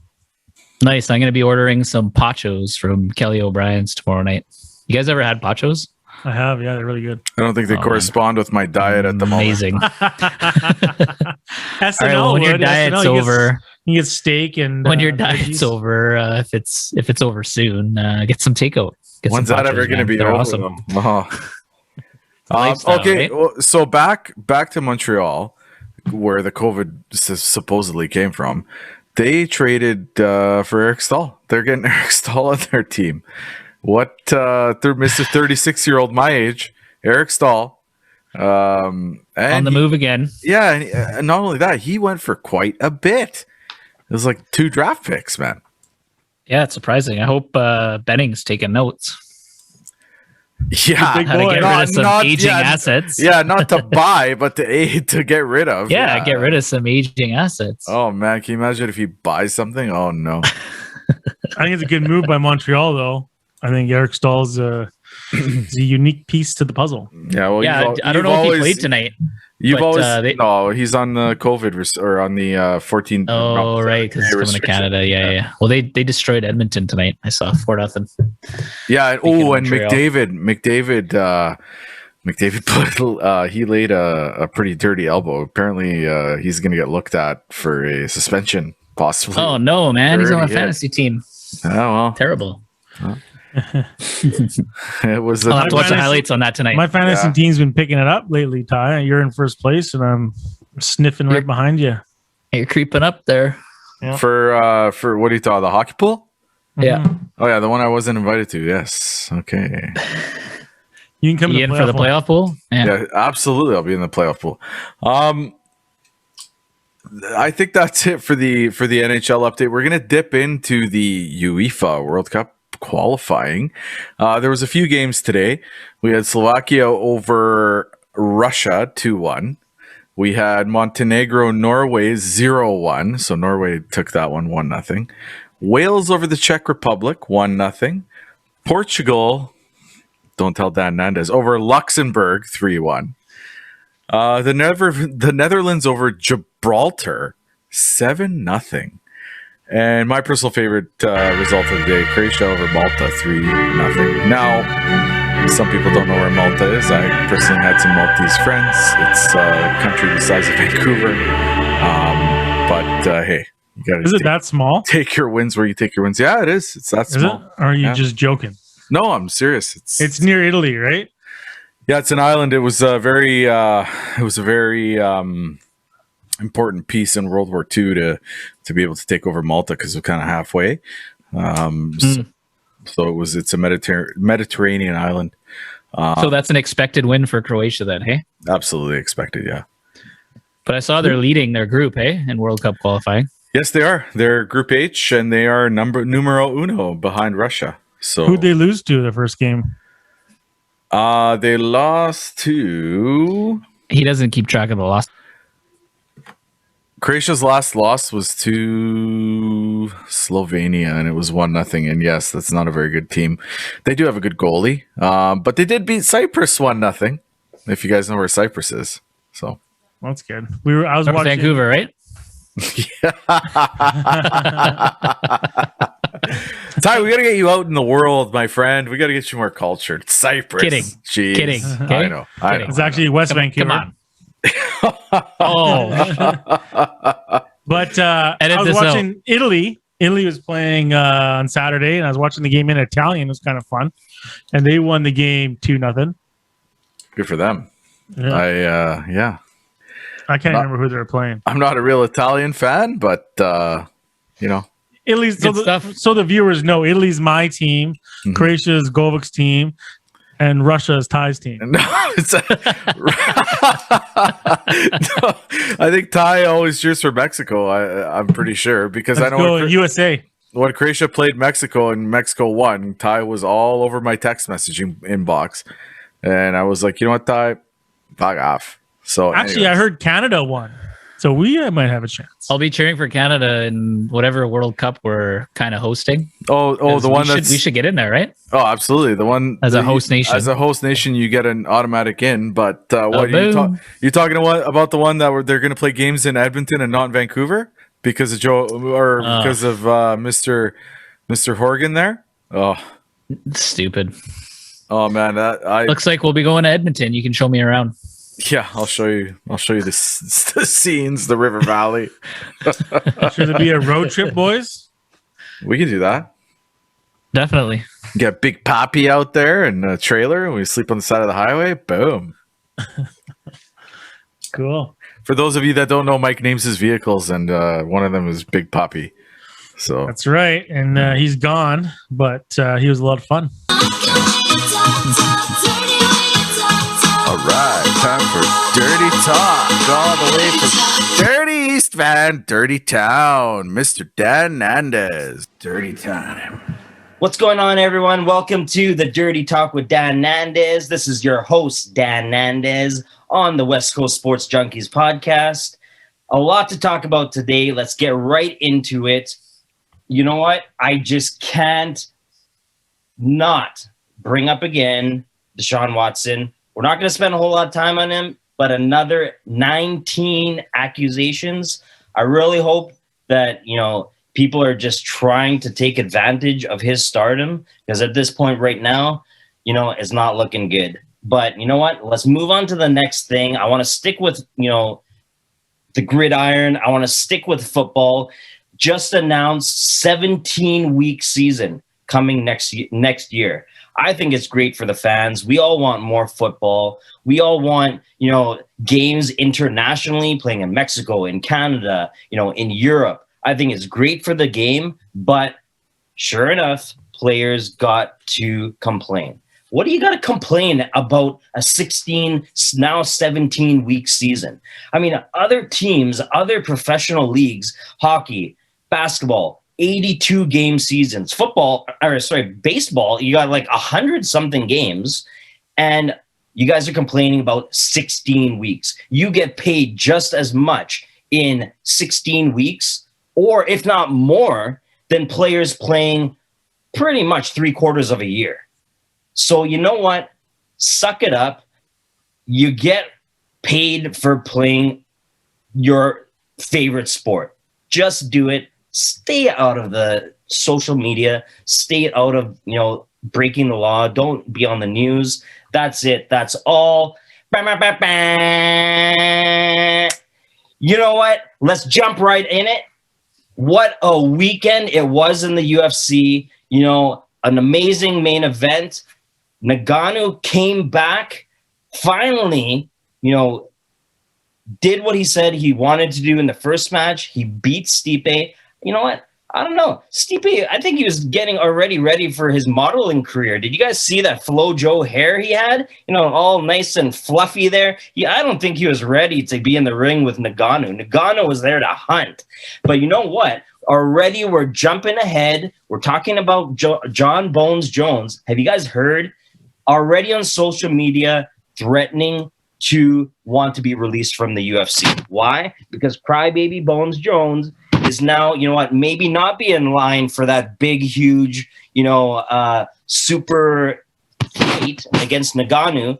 Nice. I'm going to be ordering some pachos from Kelly O'Brien's tomorrow night. You guys ever had pachos? I have, yeah, they're really good. I don't think they correspond with my diet at the moment. Amazing. SNL, right, well, when your diet's SNL, over, you get steak and when your diet's over, if it's over soon, get some takeout. When's that ever going to be over? Awesome. Okay, right? well, so back to Montreal, where the COVID supposedly came from. They traded for Eric Stahl. They're getting Eric Stahl on their team. What Mr. 36-year-old my age, Eric Stahl, and on the move again. Yeah, and not only that, he went for quite a bit. It was like 2 draft picks, man. Yeah, it's surprising. I hope Benning's taking notes. Yeah, how to get rid of some aging assets. Yeah, not to buy, but to get rid of. Yeah, get rid of some aging assets. Oh man, can you imagine if he buys something? Oh no. I think it's a good move by Montreal, though. I think Eric Stahl's is a unique piece to the puzzle. Yeah, well, yeah. I don't know if he played tonight. He's on the COVID or on the 14. Oh, right, because he's coming to Canada. Yeah. Well, they destroyed Edmonton tonight. I saw 4-0. Yeah. And McDavid put he laid a pretty dirty elbow. Apparently, he's going to get looked at for a suspension, possibly. Oh no, man! He's on a fantasy team. Oh well, terrible. It was. I'll have to watch the highlights on that tonight. My fantasy team's been picking it up lately, Ty. You're in first place, and I'm sniffing right behind you. You're creeping up there. Yeah. For what do you thought, the hockey pool? Yeah. Oh yeah, the one I wasn't invited to. Yes. Okay. You can come in for the playoff pool. Yeah, absolutely. I'll be in the playoff pool. I think that's it for the NHL update. We're gonna dip into the UEFA World Cup qualifying. There was a few games today. We had Slovakia over Russia 2-1. We had Montenegro Norway 0-1. So Norway took that one 1-0. Wales over the Czech Republic 1-0. Portugal, don't tell Dan Nandez, over Luxembourg 3-1. The Netherlands over Gibraltar 7-0. And my personal favorite result of the day, Croatia over Malta 3-0. Now, some people don't know where Malta is. I personally had some Maltese friends. It's a country the size of Vancouver. But hey, you gotta is it that small? Take your wins where you take your wins. Yeah, it is. It's that small. Is it? Or are you just joking? No, I'm serious. It's near Italy, right? Yeah, it's an island. It was a very important piece in World War II to be able to take over Malta because we're kind of halfway. So it's a Mediterranean island. So that's an expected win for Croatia then, hey? Absolutely expected, yeah. But I saw they're leading their group, hey, in World Cup qualifying. Yes, they are. They're Group H, and they are numero uno behind Russia. So who'd they lose to the first game? They lost to... He doesn't keep track of the loss. Croatia's last loss was to Slovenia, and it was 1-0. And yes, that's not a very good team. They do have a good goalie, but they did beat Cyprus 1-0. if you guys know where Cyprus is. So That's good. I was North watching Vancouver, right? Ty, we gotta get you out in the world, my friend. We gotta get you more cultured. Cyprus. Kidding. Jeez. Kidding. Okay? I know. It's actually West Vancouver. Come on. Oh, But Edit I was this watching Italy. Italy was playing on Saturday, and I was watching the game in Italian. It was kind of fun, and they won the game 2-0. Good for them. Yeah. I can't remember who they were playing. I'm not a real Italian fan, but Italy's Good stuff. so the viewers know Italy's my team, Mhm. Croatia's Govic's team, and Russia's Ty's team. no, it's No, I think Ty always cheers for Mexico. I'm pretty sure because Let's I know go USA. when Croatia played Mexico and Mexico won, Ty was all over my text messaging inbox, and I was like, you know what, Ty, fuck off. So Actually, I heard Canada won, so we might have a chance. I'll be cheering for Canada in whatever World Cup we're kind of hosting. the one we should get in there, right? Oh, absolutely. The one As a host nation. As a host nation, you get an automatic in. But what boom. you talking about the one that they're going to play games in Edmonton and not in Vancouver because of because of Mr. Horgan there? Oh, Stupid. oh man, Looks like we'll be going to Edmonton. You can show me around. yeah. I'll show you the scenes, the River Valley. Should it be a road trip, boys? We can do that. Definitely. Get Big Pappy out there in a trailer, and we sleep on the side of the highway. Boom. Cool. For those of you that don't know, Mike names his vehicles, and one of them is Big Pappy. So That's right. And he's gone, but he was a lot of fun. all right, time for Dirty Talk, all the way from Dirty East Van, Dirty Town, Mr. Dan Nandez. Dirty time. What's going on, everyone? Welcome to the Dirty Talk with Dan Nandez. This is your host, Dan Nandez, on the West Coast Sports Junkies podcast. A lot to talk about today. Let's get right into it. You know what? I just can't not bring up again Deshaun Watson. We're not going to spend a whole lot of time on him, but another 19 accusations. I really hope that, people are just trying to take advantage of his stardom, because at this point right now, it's not looking good. But you know what? Let's move on to the next thing. I want to stick with, the gridiron. I want to stick with football. Just announced 17-week season coming next year. I think it's great for the fans. We all want more football. We all want, games internationally, playing in Mexico, in Canada, in Europe. I think it's great for the game, but sure enough, players got to complain. What do you got to complain about a 17-week season? I mean, other teams, other professional leagues, hockey, basketball, 82 game seasons. Baseball, you got like 100-something games, and you guys are complaining about 16 weeks. You get paid just as much in 16 weeks, or if not more, than players playing pretty much 3/4 of a year. So you know what? Suck it up. You get paid for playing your favorite sport. Just do it. Stay out of the social media. Stay out of, breaking the law. Don't be on the news. That's it. That's all. You know what? Let's jump right in it. What a weekend it was in the UFC. An amazing main event. Ngannou came back, finally, did what he said he wanted to do in the first match. He beat Stipe. You know what? I don't know. Stipe, I think he was getting already ready for his modeling career. Did you guys see that FloJo hair he had? All nice and fluffy there. Yeah, I don't think he was ready to be in the ring with Ngannou. Ngannou was there to hunt. But you know what? Already we're jumping ahead. We're talking about John Bones Jones. Have you guys heard? Already on social media threatening to want to be released from the UFC. Why? Because Crybaby Bones Jones is now, maybe not be in line for that big, huge, super tonight against Nagano.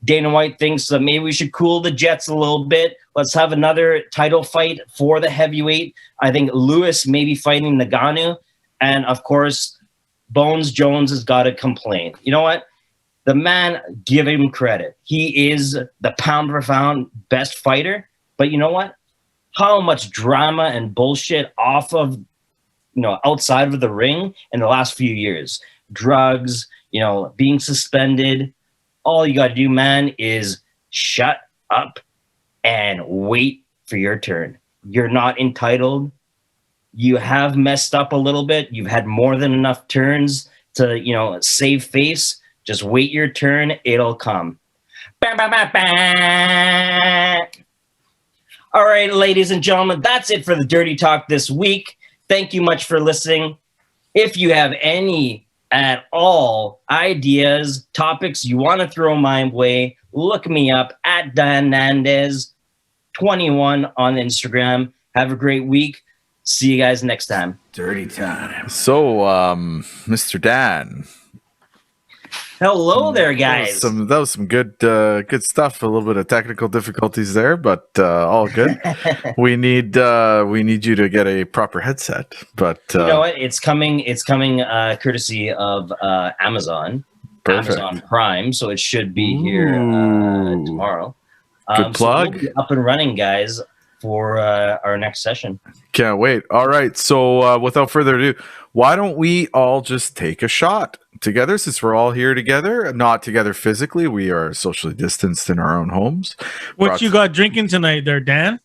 Dana White thinks that maybe we should cool the jets a little bit. Let's have another title fight for the heavyweight. I think Lewis may be fighting Nagano. And, of course, Bones Jones has got to complain. You know what? The man, give him credit. He is the pound for pound best fighter. But you know what? How much drama and bullshit off of, outside of the ring in the last few years. Drugs, being suspended. All you got to do, man, is shut up and wait for your turn. You're not entitled. You have messed up a little bit. You've had more than enough turns to, save face. Just wait your turn. It'll come. Bah, bah, bah, bah. All right, ladies and gentlemen, that's it for the Dirty Talk this week. Thank you much for listening. If you have any at all ideas, topics you want to throw my way, look me up at Dan Nandez 21 on Instagram. Have a great week. See you guys next time. Dirty time. So, Mr. Dan. Hello there, guys. That was some good stuff. A little bit of technical difficulties there, but all good. we need you to get a proper headset. But you know what? It's coming. It's coming courtesy of Amazon. Perfect. Amazon Prime, so it should be here tomorrow. Good plug. So we'll be up and running, guys, for our next session. Can't wait. All right. So without further ado, why don't we all just take a shot together, since we're all here together, not together physically. We are socially distanced in our own homes. What you got drinking tonight there, Dan?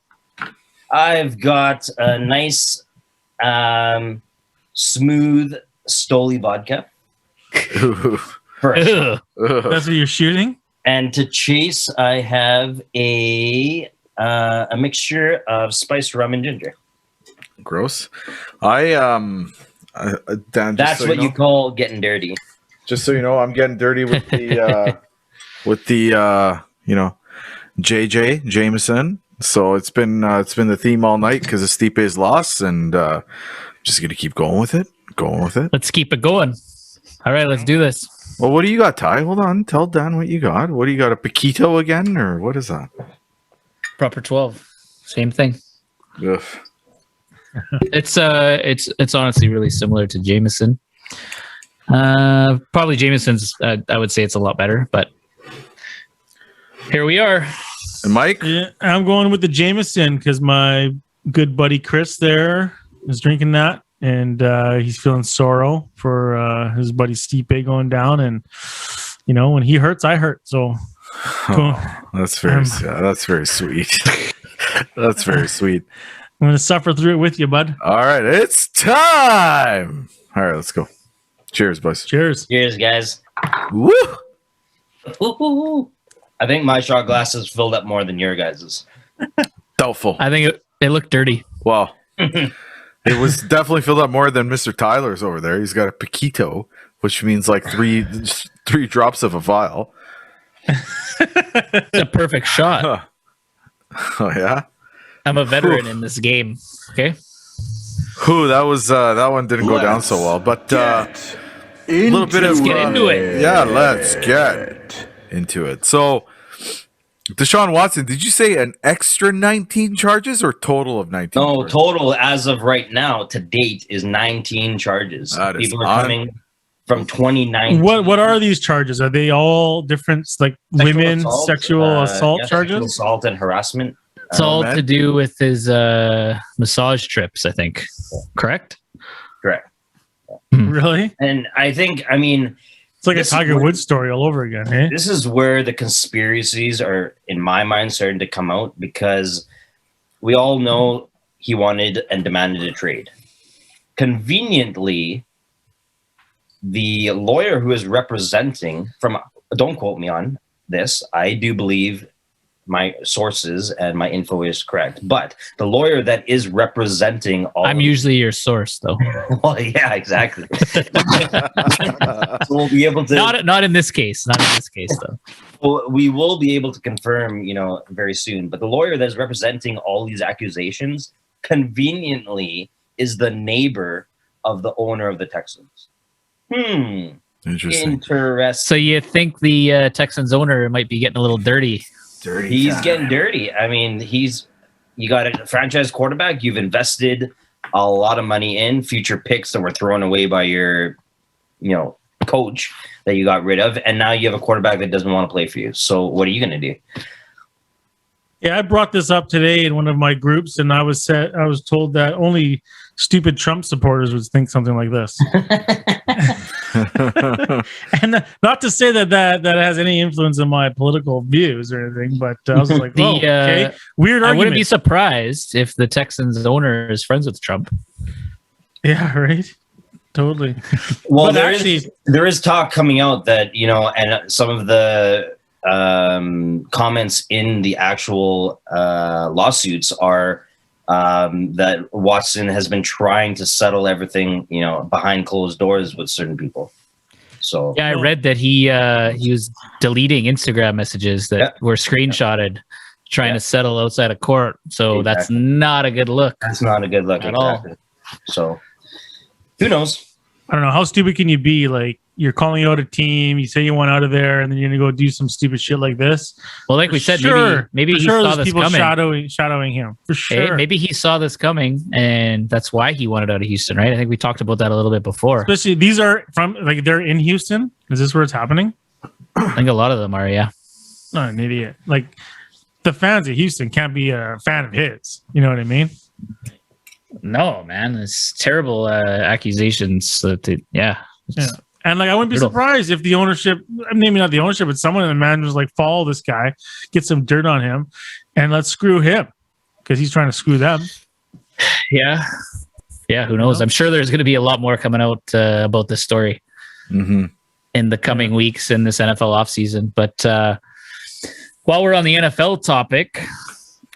I've got a nice, smooth Stoli vodka. Ugh. That's what you're shooting? And to chase, I have a mixture of spiced rum and ginger. Gross. Dan, that's what you call getting dirty. Just so you know, I'm getting dirty with the JJ Jameson. So it's been the theme all night because of Stipe's loss, and just gonna keep going with it. Let's keep it going. All right, let's do this. Well, what do you got, Ty? Hold on. Tell Dan what you got. What do you got? A Paquito again, or what is that? Proper 12. Same thing. Ugh. It's honestly really similar to Jameson. Probably Jameson's. I would say it's a lot better, but here we are. And Mike? Yeah, I'm going with the Jameson because my good buddy Chris there is drinking that, and he's feeling sorrow for his buddy Stipe going down. And when he hurts, I hurt. So that's very sweet. That's very sweet. I'm going to suffer through it with you, bud. All right, it's time. All right, let's go. Cheers, boys. Cheers. Cheers, guys. Woo! Ooh. I think my shot glass is filled up more than your guys's. Doubtful. I think they look dirty. Well, it was definitely filled up more than Mr. Tyler's over there. He's got a Paquito, which means like three drops of a vial. It's a perfect shot. Oh yeah. I'm a veteran in this game. Okay. Whew, that one didn't go down so well, but a little bit of get into it. Yeah, let's get into it. So, Deshaun Watson, did you say an extra 19 charges or total of 19? No, charges? total as of right now to date is 19 charges. That is People are coming from 2019. What are these charges? Are they all different, like sexual assault charges? Sexual assault and harassment. It's all to do with his massage trips, I think. Correct? Correct. Really? And it's like a Tiger Woods story all over again, eh? This is where the conspiracies are, in my mind, starting to come out, because we all know he wanted and demanded a trade. Conveniently, the lawyer who is representing don't quote me on this, I do believe my sources and my info is correct, but the lawyer that is representing all I'm usually your source, though. Well, yeah, exactly. We'll be able to not in this case. Not in this case, though. Well, we will be able to confirm, very soon. But the lawyer that is representing all these accusations conveniently is the neighbor of the owner of the Texans. Interesting. Interesting. So you think the Texans owner might be getting a little dirty? He's getting dirty. I mean, you got a franchise quarterback. You've invested a lot of money in future picks that were thrown away by your, coach that you got rid of, and now you have a quarterback that doesn't want to play for you. So what are you going to do? Yeah, I brought this up today in one of my groups, and I was told that only stupid Trump supporters would think something like this. And not to say that has any influence on my political views or anything, but I was like, okay, weird argument. I wouldn't be surprised if the Texans owner is friends with Trump. Yeah, right. Totally. Well, there is talk coming out that, and some of the comments in the actual lawsuits are that Watson has been trying to settle everything, behind closed doors with certain people. So yeah, I read that he was deleting Instagram messages that were screenshotted, trying to settle outside of court. So that's not a good look. That's not a good look at all. So who knows? I don't know. How stupid can you be? Like, you're calling out a team, you say you want out of there, and then you're gonna go do some stupid shit like this. Well, like we said, maybe he saw this coming. Shadowing him for sure. Hey, maybe he saw this coming, and that's why he wanted out of Houston, right? I think we talked about that a little bit before. Especially these are they're in Houston. Is this where it's happening? I think a lot of them are. Yeah. Not an idiot. Like, the fans of Houston can't be a fan of his. You know what I mean? No, man, it's terrible accusations. Yeah. And I wouldn't be surprised if the ownership, maybe not the ownership, but someone in the management was like, follow this guy, get some dirt on him, and let's screw him because he's trying to screw them. Yeah. Yeah, who knows? I'm sure there's going to be a lot more coming out about this story in the coming weeks in this NFL offseason. But while we're on the NFL topic,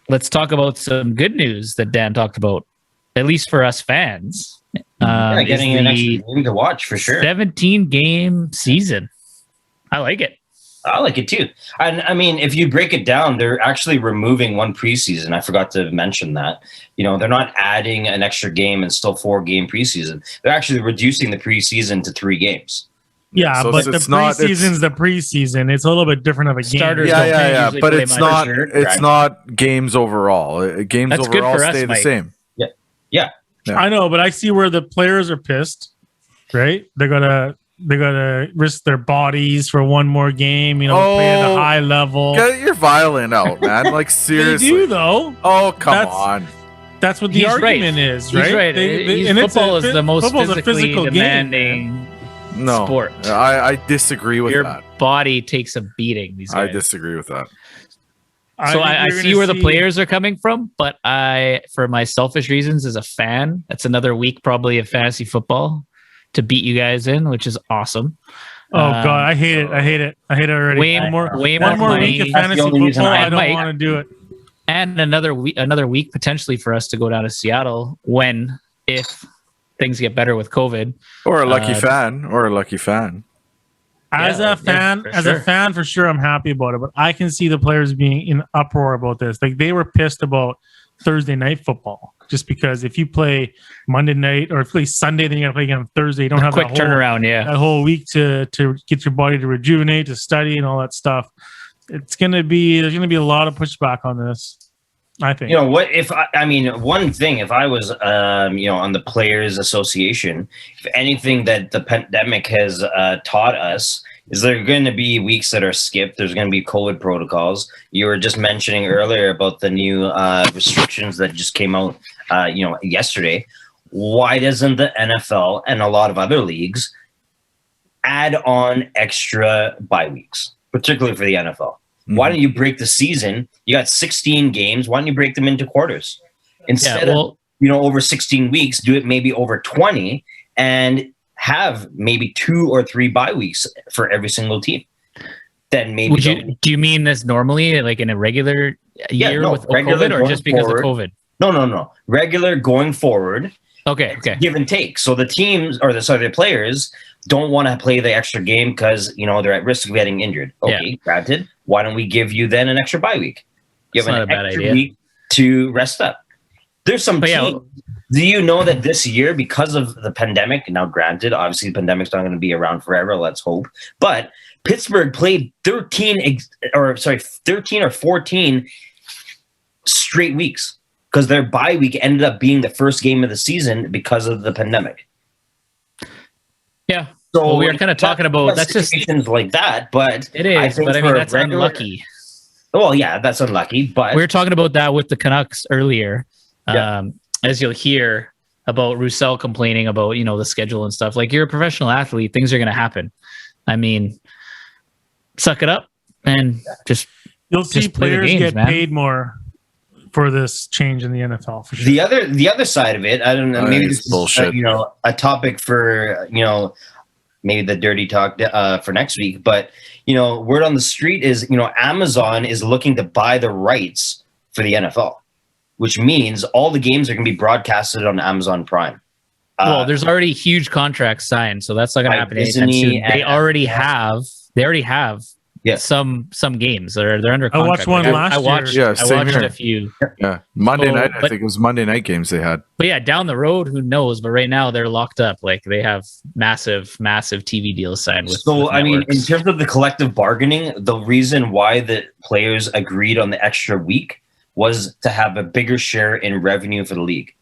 let's talk about some good news that Dan talked about, at least for us fans. Getting an extra game to watch for sure. 17-game season. I like it. I like it too. And I mean, if you break it down, they're actually removing one preseason. I forgot to mention that. They're not adding an extra game and still 4-game preseason. They're actually reducing the preseason to 3 games. Yeah, so but the preseason's the preseason. It's a little bit different of a game. Starters but it's not. It's not games overall. Games That's overall stay the same. Yeah. I know, but I see where the players are pissed. Right? They're gonna risk their bodies for one more game. Play at a high level. Get your violin out, man. Like, seriously. They do though. Oh, come on. That's what the argument is, right? He's right. Football is the most physically demanding sport. I disagree with that. Your body takes a beating. I disagree with that. So I see where the players are coming from, but for my selfish reasons as a fan, that's another week probably of fantasy football to beat you guys in, which is awesome. Oh God, I hate it. I hate it already. Way more week money. of fantasy football. I don't want to do it. And another week potentially for us to go down to Seattle if things get better with COVID. Or a lucky fan. As a fan, for sure, I'm happy about it. But I can see the players being in uproar about this. Like, they were pissed about Thursday night football, just because if you play Monday night or if you play Sunday, then you got to play again on Thursday. You don't have quick turnaround. That whole week to get your body to rejuvenate, to study, and all that stuff. There's gonna be a lot of pushback on this, I think. One thing, if I was on the Players Association, if anything that the pandemic has taught us is there are going to be weeks that are skipped. There's going to be COVID protocols. You were just mentioning earlier about the new restrictions that just came out yesterday. Why doesn't the NFL and a lot of other leagues add on extra bye weeks, particularly for the NFL? Why don't you break the season? You got 16 games. Why don't you break them into quarters? Instead of over 16 weeks, do it maybe over 20 and have maybe 2 or 3 bye weeks for every single team. Then maybe do you mean this normally, like in a regular year with COVID, or just because of COVID? No. Regular going forward. Okay. Give and take. So the teams the players don't want to play the extra game because they're at risk of getting injured. Okay, granted. Why don't we give you then an extra bye week? Give an extra week to rest up. There's some teams Do you know that this year, because of the pandemic, now granted, obviously the pandemic's not going to be around forever, let's hope, but Pittsburgh played 13 or 14 straight weeks because their bye week ended up being the first game of the season because of the pandemic. Yeah. So well, we were kind of talking about that's just situations like that, but it is. But I mean, that's unlucky. Well, yeah, that's unlucky. But we were talking about that with the Canucks earlier. Yeah. As you'll hear about Roussel complaining about, the schedule and stuff. Like, you're a professional athlete, things are going to happen. I mean, suck it up and you'll see players get paid more for this change in the NFL. For sure. The other side of it, I don't know. Maybe this is bullshit. A topic for maybe the dirty talk for next week. But word on the street is Amazon is looking to buy the rights for the NFL, which means all the games are going to be broadcasted on Amazon Prime. Well, there's already huge contracts signed, so that's not going to happen anytime soon. They already have some games. They're under contract. I watched one last year. I watched here. a few. Yeah, Monday night. I think it was Monday night games they had. But yeah, down the road, who knows? But right now they're locked up. Like, they have massive TV deals signed with. So I mean, networks. in terms of the collective bargaining, the reason why the players agreed on the extra week was to have a bigger share in revenue for the league.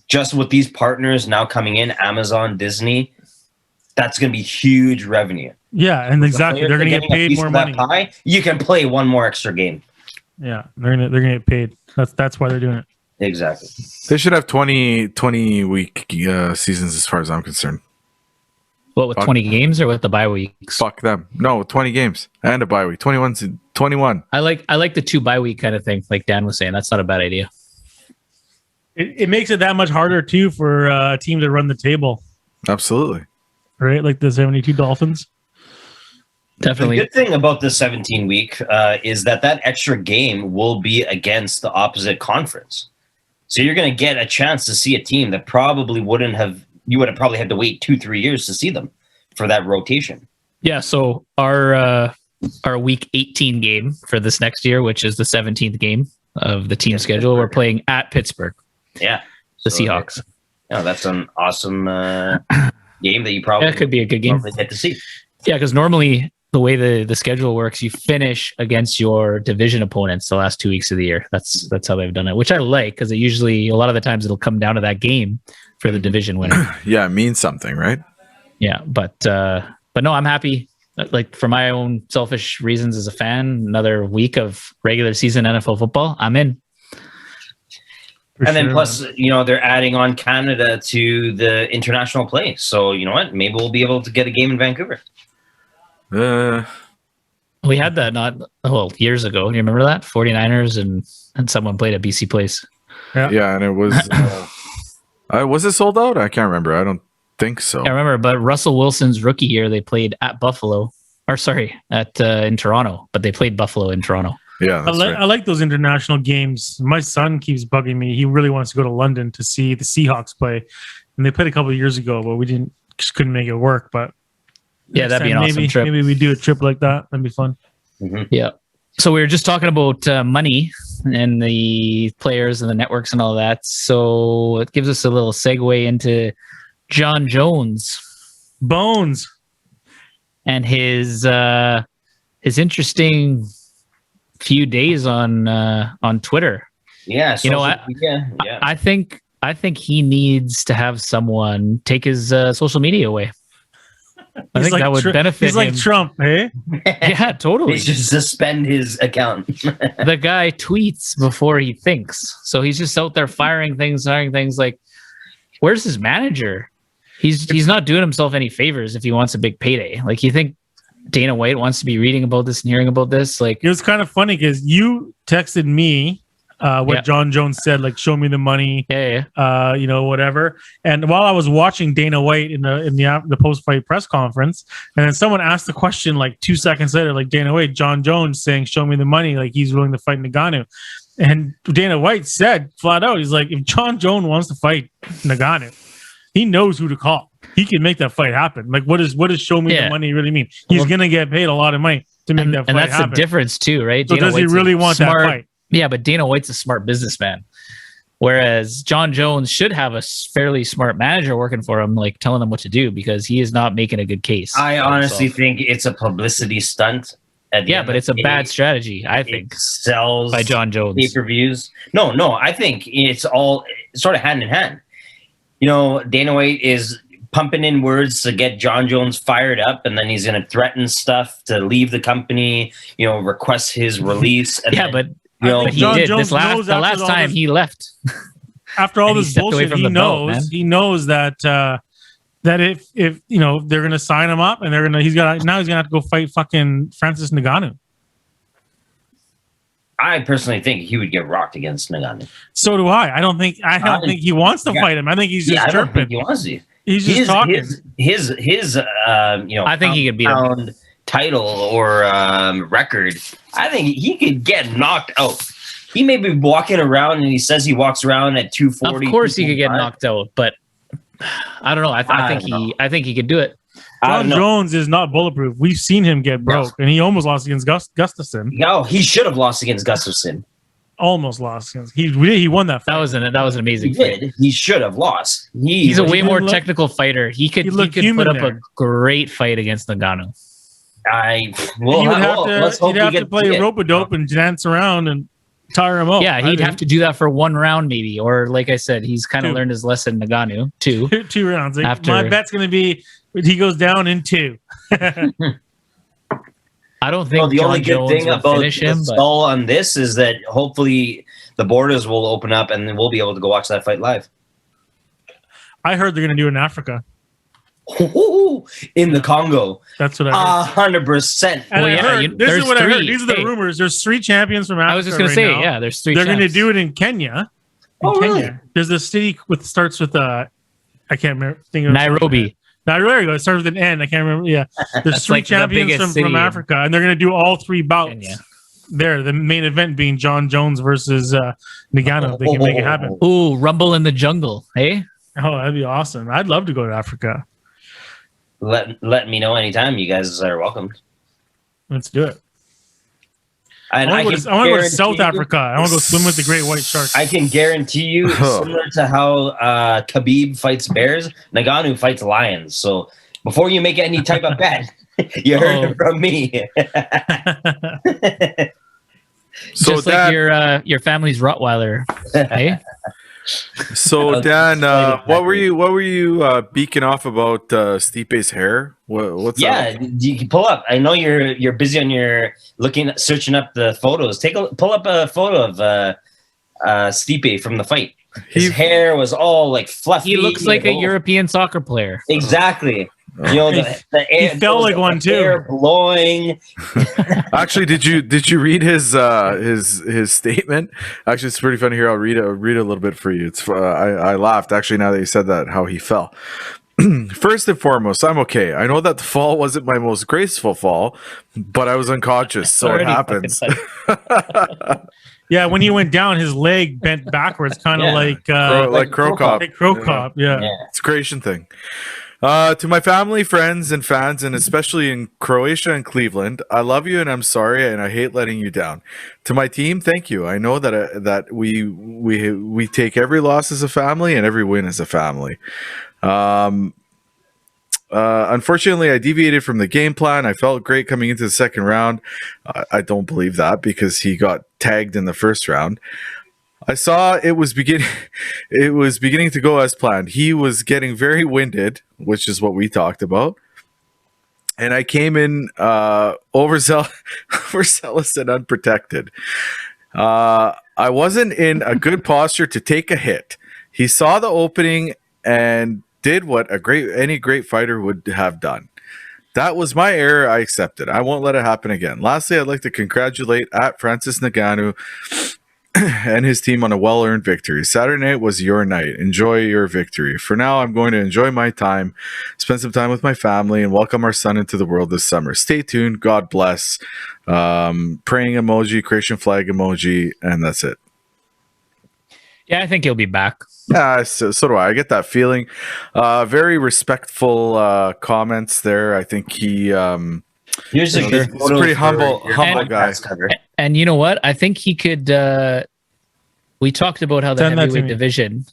Just with these partners now coming in, Amazon, Disney, that's going to be huge revenue. Yeah, and exactly, they're going to get paid more money. Pie, you can play one more extra game. Yeah, they're gonna get paid. That's why they're doing it. Exactly. They should have 20 week seasons, as far as I'm concerned. What, with 20 games or with the bye weeks? Fuck them. No, 20 games and a bye week. 21. I like the 2 bye week kind of thing. Like Dan was saying, that's not a bad idea. It makes it that much harder too for a team to run the table. Absolutely. Right, like the 72 Dolphins. Definitely. The good thing about the 17 week is that extra game will be against the opposite conference. So you're going to get a chance to see a team that probably you would have probably had to wait 2-3 years to see them for that rotation. Yeah. So our week 18 game for this next year, which is the 17th game of the team schedule, we're playing at Pittsburgh. Yeah. The Seahawks. Yeah, that's an awesome game that you probably could be a good game. Get to see. Yeah, because normally the way the schedule works, you finish against your division opponents the last 2 weeks of the year. That's how they've done it, which I like, because it usually, a lot of the times, it'll come down to that game for the division winner. Yeah, it means something, right? Yeah, but no, I'm happy. Like, for my own selfish reasons as a fan, another week of regular season NFL football, I'm in. Then plus, they're adding on Canada to the international play. So, you know what? Maybe we'll be able to get a game in Vancouver. We had that years ago. You remember that? 49ers and someone played at BC Place. Yeah, and it was... was it sold out? I can't remember. I don't think so. I remember, but Russell Wilson's rookie year, they played at Buffalo. In Toronto. But they played Buffalo in Toronto. Yeah, I like those international games. My son keeps bugging me. He really wants to go to London to see the Seahawks play, and they played a couple of years ago, but we just couldn't make it work. But yeah, that'd be an awesome trip. Maybe we do a trip like that. That'd be fun. Mm-hmm. Yeah. So we were just talking about money and the players and the networks and all that. So it gives us a little segue into John Jones, Bones, and his interesting few days on Twitter. Yeah, I think he needs to have someone take his social media away. I think that would benefit him. He's like Trump, hey? Yeah, totally. He should suspend his account. The guy tweets before he thinks, so he's just out there firing things. Like, where's his manager? He's not doing himself any favors if he wants a big payday. Like, you think Dana White wants to be reading about this and hearing about this? Like, it was kind of funny because you texted me what John Jones said, like, show me the money, whatever. And while I was watching Dana White in the post-fight press conference, and then someone asked the question like 2 seconds later, like, Dana White, John Jones saying, show me the money, like he's willing to fight Ngannou. And Dana White said flat out, he's like, if John Jones wants to fight Ngannou, he knows who to call. He can make that fight happen. Like, what does show me the money really mean? He's going to get paid a lot of money to make that fight happen. And that's the difference too, right? So Dana does White's he really want that fight? Yeah, but Dana White's a smart businessman. Whereas John Jones should have a fairly smart manager working for him, like telling him what to do, because he is not making a good case. I honestly think it's a publicity stunt. Yeah, but it's a bad strategy, I think, sells by John Jones. pay-per-views. No, I think it's all sort of hand in hand. You know, Dana White is pumping in words to get John Jones fired up, and then he's going to threaten stuff to leave the company, you know, request his release. And yeah, then, but you know, he John did Jones the last time he left. After all And he this stepped away bullshit, from he the belt, knows man. he knows that that if you know they're gonna sign him up and he's gonna have to go fight fucking Francis Ngannou. I personally think he would get rocked against Ngannou. So do I. I don't think he wants to fight him. I think he's just I don't chirping. think he wants to. He's just talking. His you know, I think he could beat him. pound title or record. I think he could get knocked out. He may be walking around, and he says he walks around at 240. Of course, he could get 245. knocked out, but I don't know. I think he could do it. John Jones is not bulletproof. We've seen him get broke, and he almost lost against Gustafsson. No, he should have lost against Gustafsson. Almost lost against. He won that fight. That was an amazing He fight. did. He should have lost. He's a way more look- technical fighter. He could looked put human up a there. great fight against Ngannou. He'd have to play rope-a-dope and dance around and tire him out. Yeah, he'd have to do that for one round maybe, or like I said, he's kind of Two. learned his lesson. Ngannou two. two rounds. After- My bet's going to be he goes down in 2. I don't think the only John good Jones thing will about finish the him, but stall on this is that hopefully the borders will open up and then we'll be able to go watch that fight live. I heard they're going to do it in Africa. In the Congo. That's what I heard. 100%. And Well, I yeah, heard, this is there's what I heard. three. These are the Hey. rumors. There's 3 champions from Africa. I was just gonna right say, now. yeah, there's 3. They're going to champs. do it in Kenya. Oh, really? Kenya. There's a city starts with I can't remember. Think of Nairobi. There you go. It starts with an N. I can't remember. Yeah, there's That's 3 like the champions biggest from city in Africa, and they're going to do all 3 bouts. Kenya. There, the main event being John Jones versus Ngannou. If they can make it happen. Ooh, Rumble in the Jungle, hey? Oh, that'd be awesome. I'd love to go to Africa. Let me know anytime. You guys are welcome. Let's do it. And I want to go to guarantee South you- Africa. I want to go swim with the great white sharks. I can guarantee you, similar to how Khabib fights bears, Ngannou fights lions. So before you make any type of bet, you heard it from me. So Just Dan, like your family's Rottweiler, hey? so Dan, what were you beaking off about Stipe's hair? What's Yeah, up? you can pull up. I know you're busy on your searching up the photos. Pull up a photo of Stipe from the fight. His hair was all like fluffy. He looks like a Oh, European soccer player. Exactly. You know, the air, He felt like one too. Air blowing. Actually, did you read his statement? Actually, it's pretty funny here. I'll read a little bit for you. It's I laughed actually now that you said that, how he fell. First and foremost, I'm okay. I know that the fall wasn't my most graceful fall, but I was unconscious, so it Already happens. fucking Yeah, when he went down, his leg bent backwards, kind of Yeah. like Crow Cop. Crow Cop. Yeah. It's a creation thing. To my family, friends, and fans, and especially in Croatia and Cleveland, I love you and I'm sorry, and I hate letting you down. To my team, thank you. I know that we take every loss as a family and every win as a family. Unfortunately, I deviated from the game plan. I felt great coming into the second round. I don't believe that because he got tagged in the first round. I saw it was beginning to go as planned. He was getting very winded, which is what we talked about. And I came in overzealous and unprotected. I wasn't in a good posture to take a hit. He saw the opening and did what any great fighter would have done. That was my error. I accept it. I won't let it happen again. Lastly, I'd like to congratulate Francis Ngannou and his team on a well-earned victory. Saturday night was your night. Enjoy your victory. For now, I'm going to enjoy my time, spend some time with my family, and welcome our son into the world this summer. Stay tuned. God bless. Praying emoji, creation flag emoji, and that's it. Yeah, I think he'll be back. Yeah, so do I. I get that feeling. Very respectful comments there. I think he's Here's a good He's a pretty humble your guy. podcast cover. And you know what? I think he could we talked about how the Send that to heavyweight me. division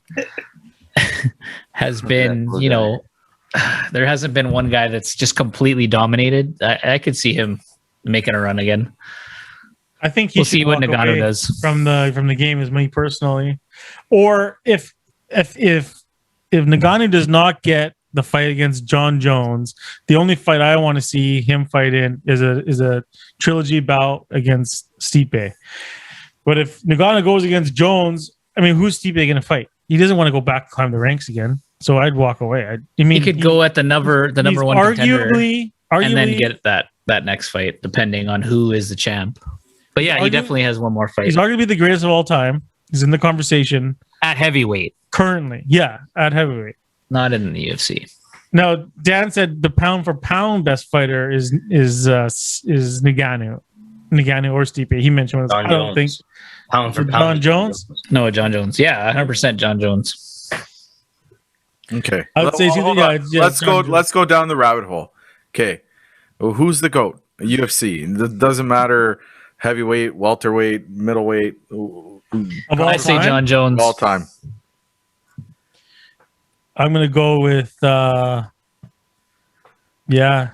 has been, there hasn't been one guy that's just completely dominated. I could see him making a run again. I think We'll see what Nagano does from the game, is me personally. Or if Nagano does not get the fight against John Jones, the only fight I want to see him fight in is a trilogy bout against Stipe. But if Nagano goes against Jones, I mean, who's Stipe going to fight? He doesn't want to go back and climb the ranks again. So I'd walk away. I mean, he could go at the number one contender arguably, and then get that next fight, depending on who is the champ. But yeah, he definitely has one more fight. He's arguably the greatest of all time. He's in the conversation at heavyweight currently. Yeah, at heavyweight, not in the UFC. Now, Dan said the pound for pound best fighter is Nagano or Stipe. He mentioned one. I don't think pound for pound. John Jones. No, John Jones. Yeah, 100% John Jones. Okay, I would say let's go down the rabbit hole. Okay, well, who's the GOAT? UFC. It doesn't matter. Heavyweight, welterweight, middleweight. I say John Jones all time. I'm gonna go with. Yeah,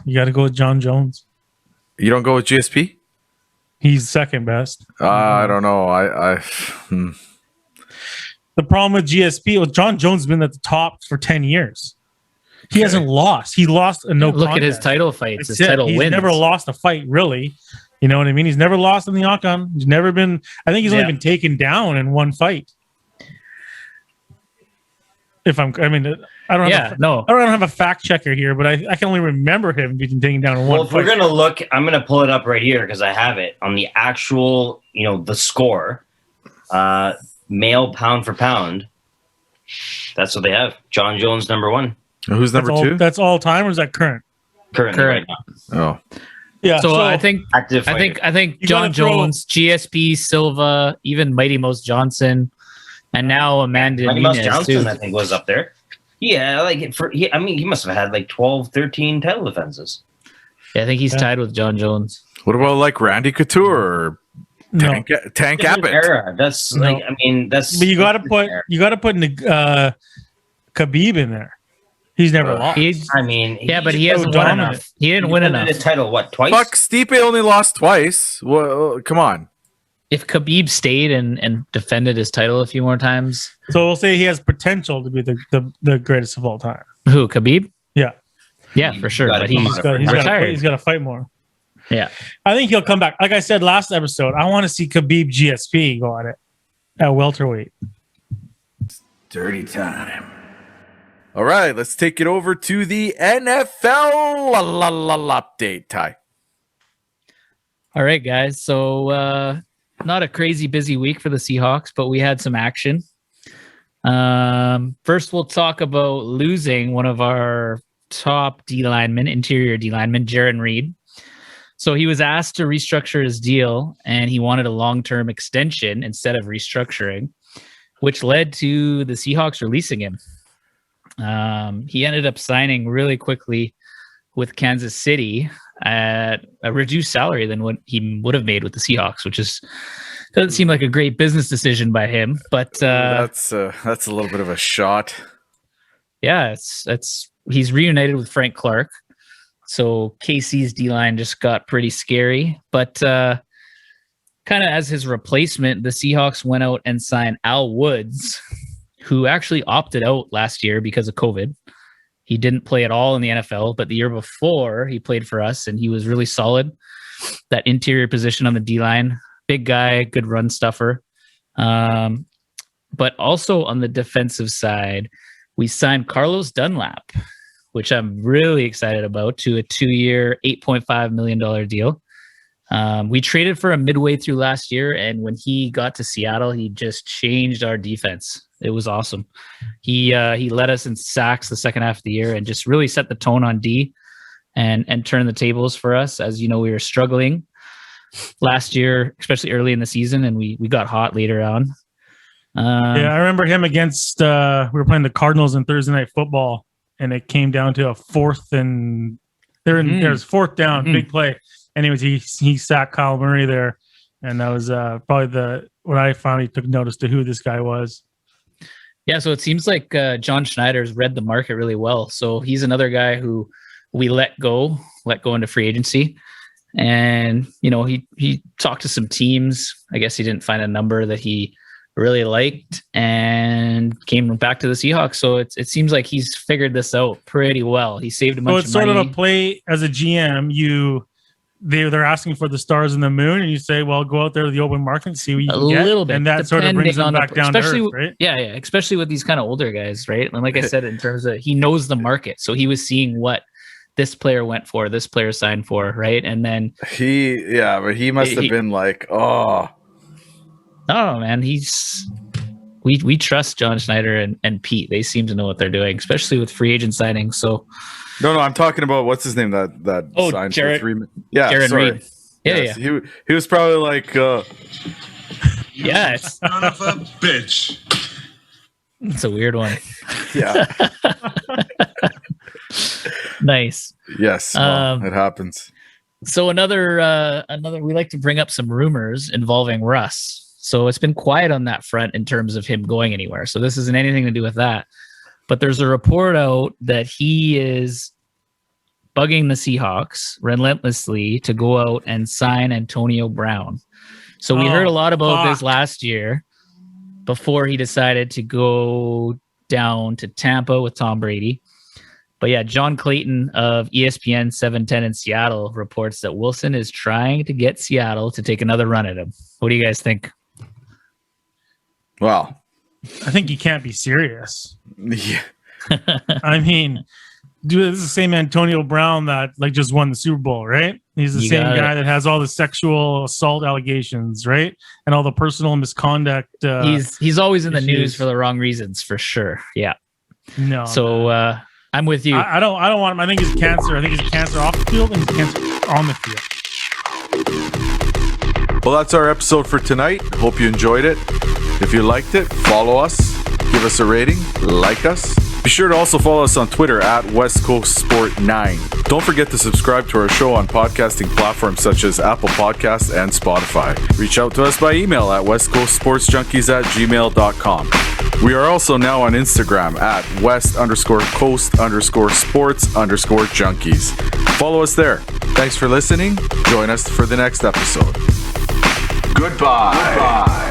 you got to go with John Jones. You don't go with GSP? He's second best. I don't know. The problem with GSP, well, John Jones has been at the top for 10 years. He hasn't lost. He lost a no Look contest. at his title fights. That's his title He's wins. never lost a fight, really. You know what I mean? He's never lost in the octagon. He's never been. I think he's only been taken down in one fight. I don't have a fact checker here, but I can only remember him being taken down in one fight. If we're gonna look, I'm gonna pull it up right here because I have it on the actual, the score, male pound for pound. That's what they have. John Jones #1. Who's number 2? That's all time, or is that current? Currently right now. Oh, yeah. So I think active. I think John Jones, GSP, Silva, even Mighty Mouse Johnson, and now Amanda Mighty Mouse Nunes Johnson, too. I think, was up there. Yeah, he must have had like 12, 13 title defenses. Yeah, I think he's tied with John Jones. what about like Randy Couture or Tank Different Abbott? era. That's that's. But you got to put Khabib in there. He's never lost. But he hasn't won enough. He didn't win enough. The title twice? Fuck, Stipe only lost twice. Well, come on. If Khabib stayed and defended his title a few more times, So we'll say he has potential to be the greatest of all time. who? Khabib? Yeah, Yeah, for sure. gotta But come he's out of retired. he's got to fight more. Yeah. I think he'll come back. Like I said last episode, I want to see Khabib GSP go at it at welterweight. Dirty time. All right, let's take it over to the NFL update, Ty. All right, guys. So not a crazy busy week for the Seahawks, but we had some action. First, we'll talk about losing one of our top D linemen, interior D lineman, Jaron Reed. So he was asked to restructure his deal, and he wanted a long-term extension instead of restructuring, which led to the Seahawks releasing him. He ended up signing really quickly with Kansas City at a reduced salary than what he would have made with the Seahawks, which doesn't seem like a great business decision by him. But that's a little bit of a shot. Yeah, he's reunited with Frank Clark. So KC's D-line just got pretty scary. But kind of as his replacement, the Seahawks went out and signed Al Woods, who actually opted out last year because of COVID. He didn't play at all in the NFL, but the year before he played for us and he was really solid. That interior position on the D-line, big guy, good run stuffer. But also on the defensive side, we signed Carlos Dunlap, which I'm really excited about, to a 2-year, $8.5 million deal. We traded for him midway through last year, and when he got to Seattle, he just changed our defense. It was awesome. He led us in sacks the second half of the year and just really set the tone on D and turned the tables for us. As you know, we were struggling last year, especially early in the season, and we got hot later on. I remember him against we were playing the Cardinals in Thursday Night Football, and it came down to a fourth and there was fourth down, big play. Anyways, he sacked Kyle Murray there, and that was probably when I finally took notice to who this guy was. Yeah, so it seems like John Schneider's read the market really well. So he's another guy who we let go into free agency. And, he talked to some teams. I guess he didn't find a number that he really liked and came back to the Seahawks. So it seems like he's figured this out pretty well. He saved a bunch of money. So it's sort of a play as a GM. They're asking for the stars and the moon, and you say, well, go out there to the open market and see what you can get. A little bit. And that sort of brings them back down to earth, right? Yeah, especially with these kind of older guys, right? And like I said, in terms of he knows the market. So he was seeing what this player went for, this player signed for, right? And then but he must have been like, oh. No, man, we trust John Schneider and Pete. They seem to know what they're doing, especially with free agent signings. So no, I'm talking about what's his name that signed Jared, for 3 million. Yeah, Jared sorry. Reed. Yeah. He was probably like, yeah, it's son of a bitch. It's a weird one. Yeah. Nice. Yes, it happens. So another we like to bring up some rumors involving Russ. So it's been quiet on that front in terms of him going anywhere. So this isn't anything to do with that. But there's a report out that he is bugging the Seahawks relentlessly to go out and sign Antonio Brown. So we heard a lot about this last year before he decided to go down to Tampa with Tom Brady. But yeah, John Clayton of ESPN 710 in Seattle reports that Wilson is trying to get Seattle to take another run at him. What do you guys think? Well, I think you can't be serious. Yeah. I mean, this is the same Antonio Brown that just won the Super Bowl, right? He's the same guy that has all the sexual assault allegations, right? And all the personal misconduct. He's always in the news for the wrong reasons, for sure. Yeah. No. So I'm with you. I don't want him. I think he's cancer. I think he's cancer off the field and he's cancer on the field. Well, that's our episode for tonight. Hope you enjoyed it. If you liked it, follow us, give us a rating, like us. Be sure to also follow us on Twitter at West Coast Sport 9. Don't forget to subscribe to our show on podcasting platforms such as Apple Podcasts and Spotify. Reach out to us by email at westcoastsportsjunkies@gmail.com. We are also now on Instagram at west_coast_sports_junkies. Follow us there. Thanks for listening. Join us for the next episode. Goodbye.